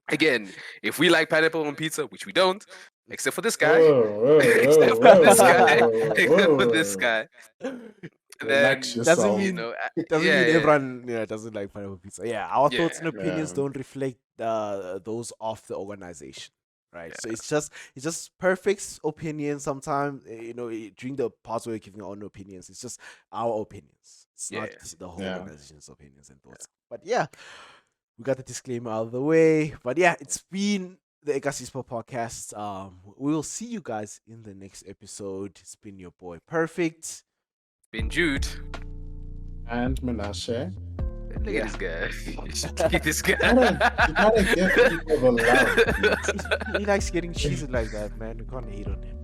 again, if we like pineapple on pizza, which we don't, except for this guy, whoa, whoa, except whoa, for whoa, this whoa, guy, whoa, except for this whoa. guy, And Relax then Doesn't yourself. mean doesn't yeah, mean yeah, everyone doesn't like pineapple pizza. Yeah, our thoughts and yeah, opinions Yeah. don't reflect those of the organization, right? So yeah, it's just perfect opinion. Sometimes during the parts where we're giving our own opinions, it's just our opinions. It's yeah, not yeah. the whole Yeah. organization's opinions and thoughts. But yeah, we got the disclaimer out of the way. But yeah, it's been the Ekasi Esports Podcast. We will see you guys in the next episode. It's been your boy Perfect. Been Jude. And Menashe. Look Yeah. at this guy. Look at this You gotta give people the love, please. He likes getting cheesed like that, man. We can't hate on him.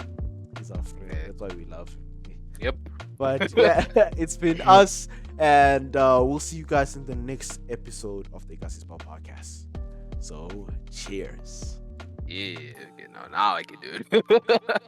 He's our friend. Yeah. That's why we love him. Yep. But yeah, it's been us, and we'll see you guys in the next episode of the Ekasi Esports Podcast. So, cheers. Yeah. Okay, now I can do it.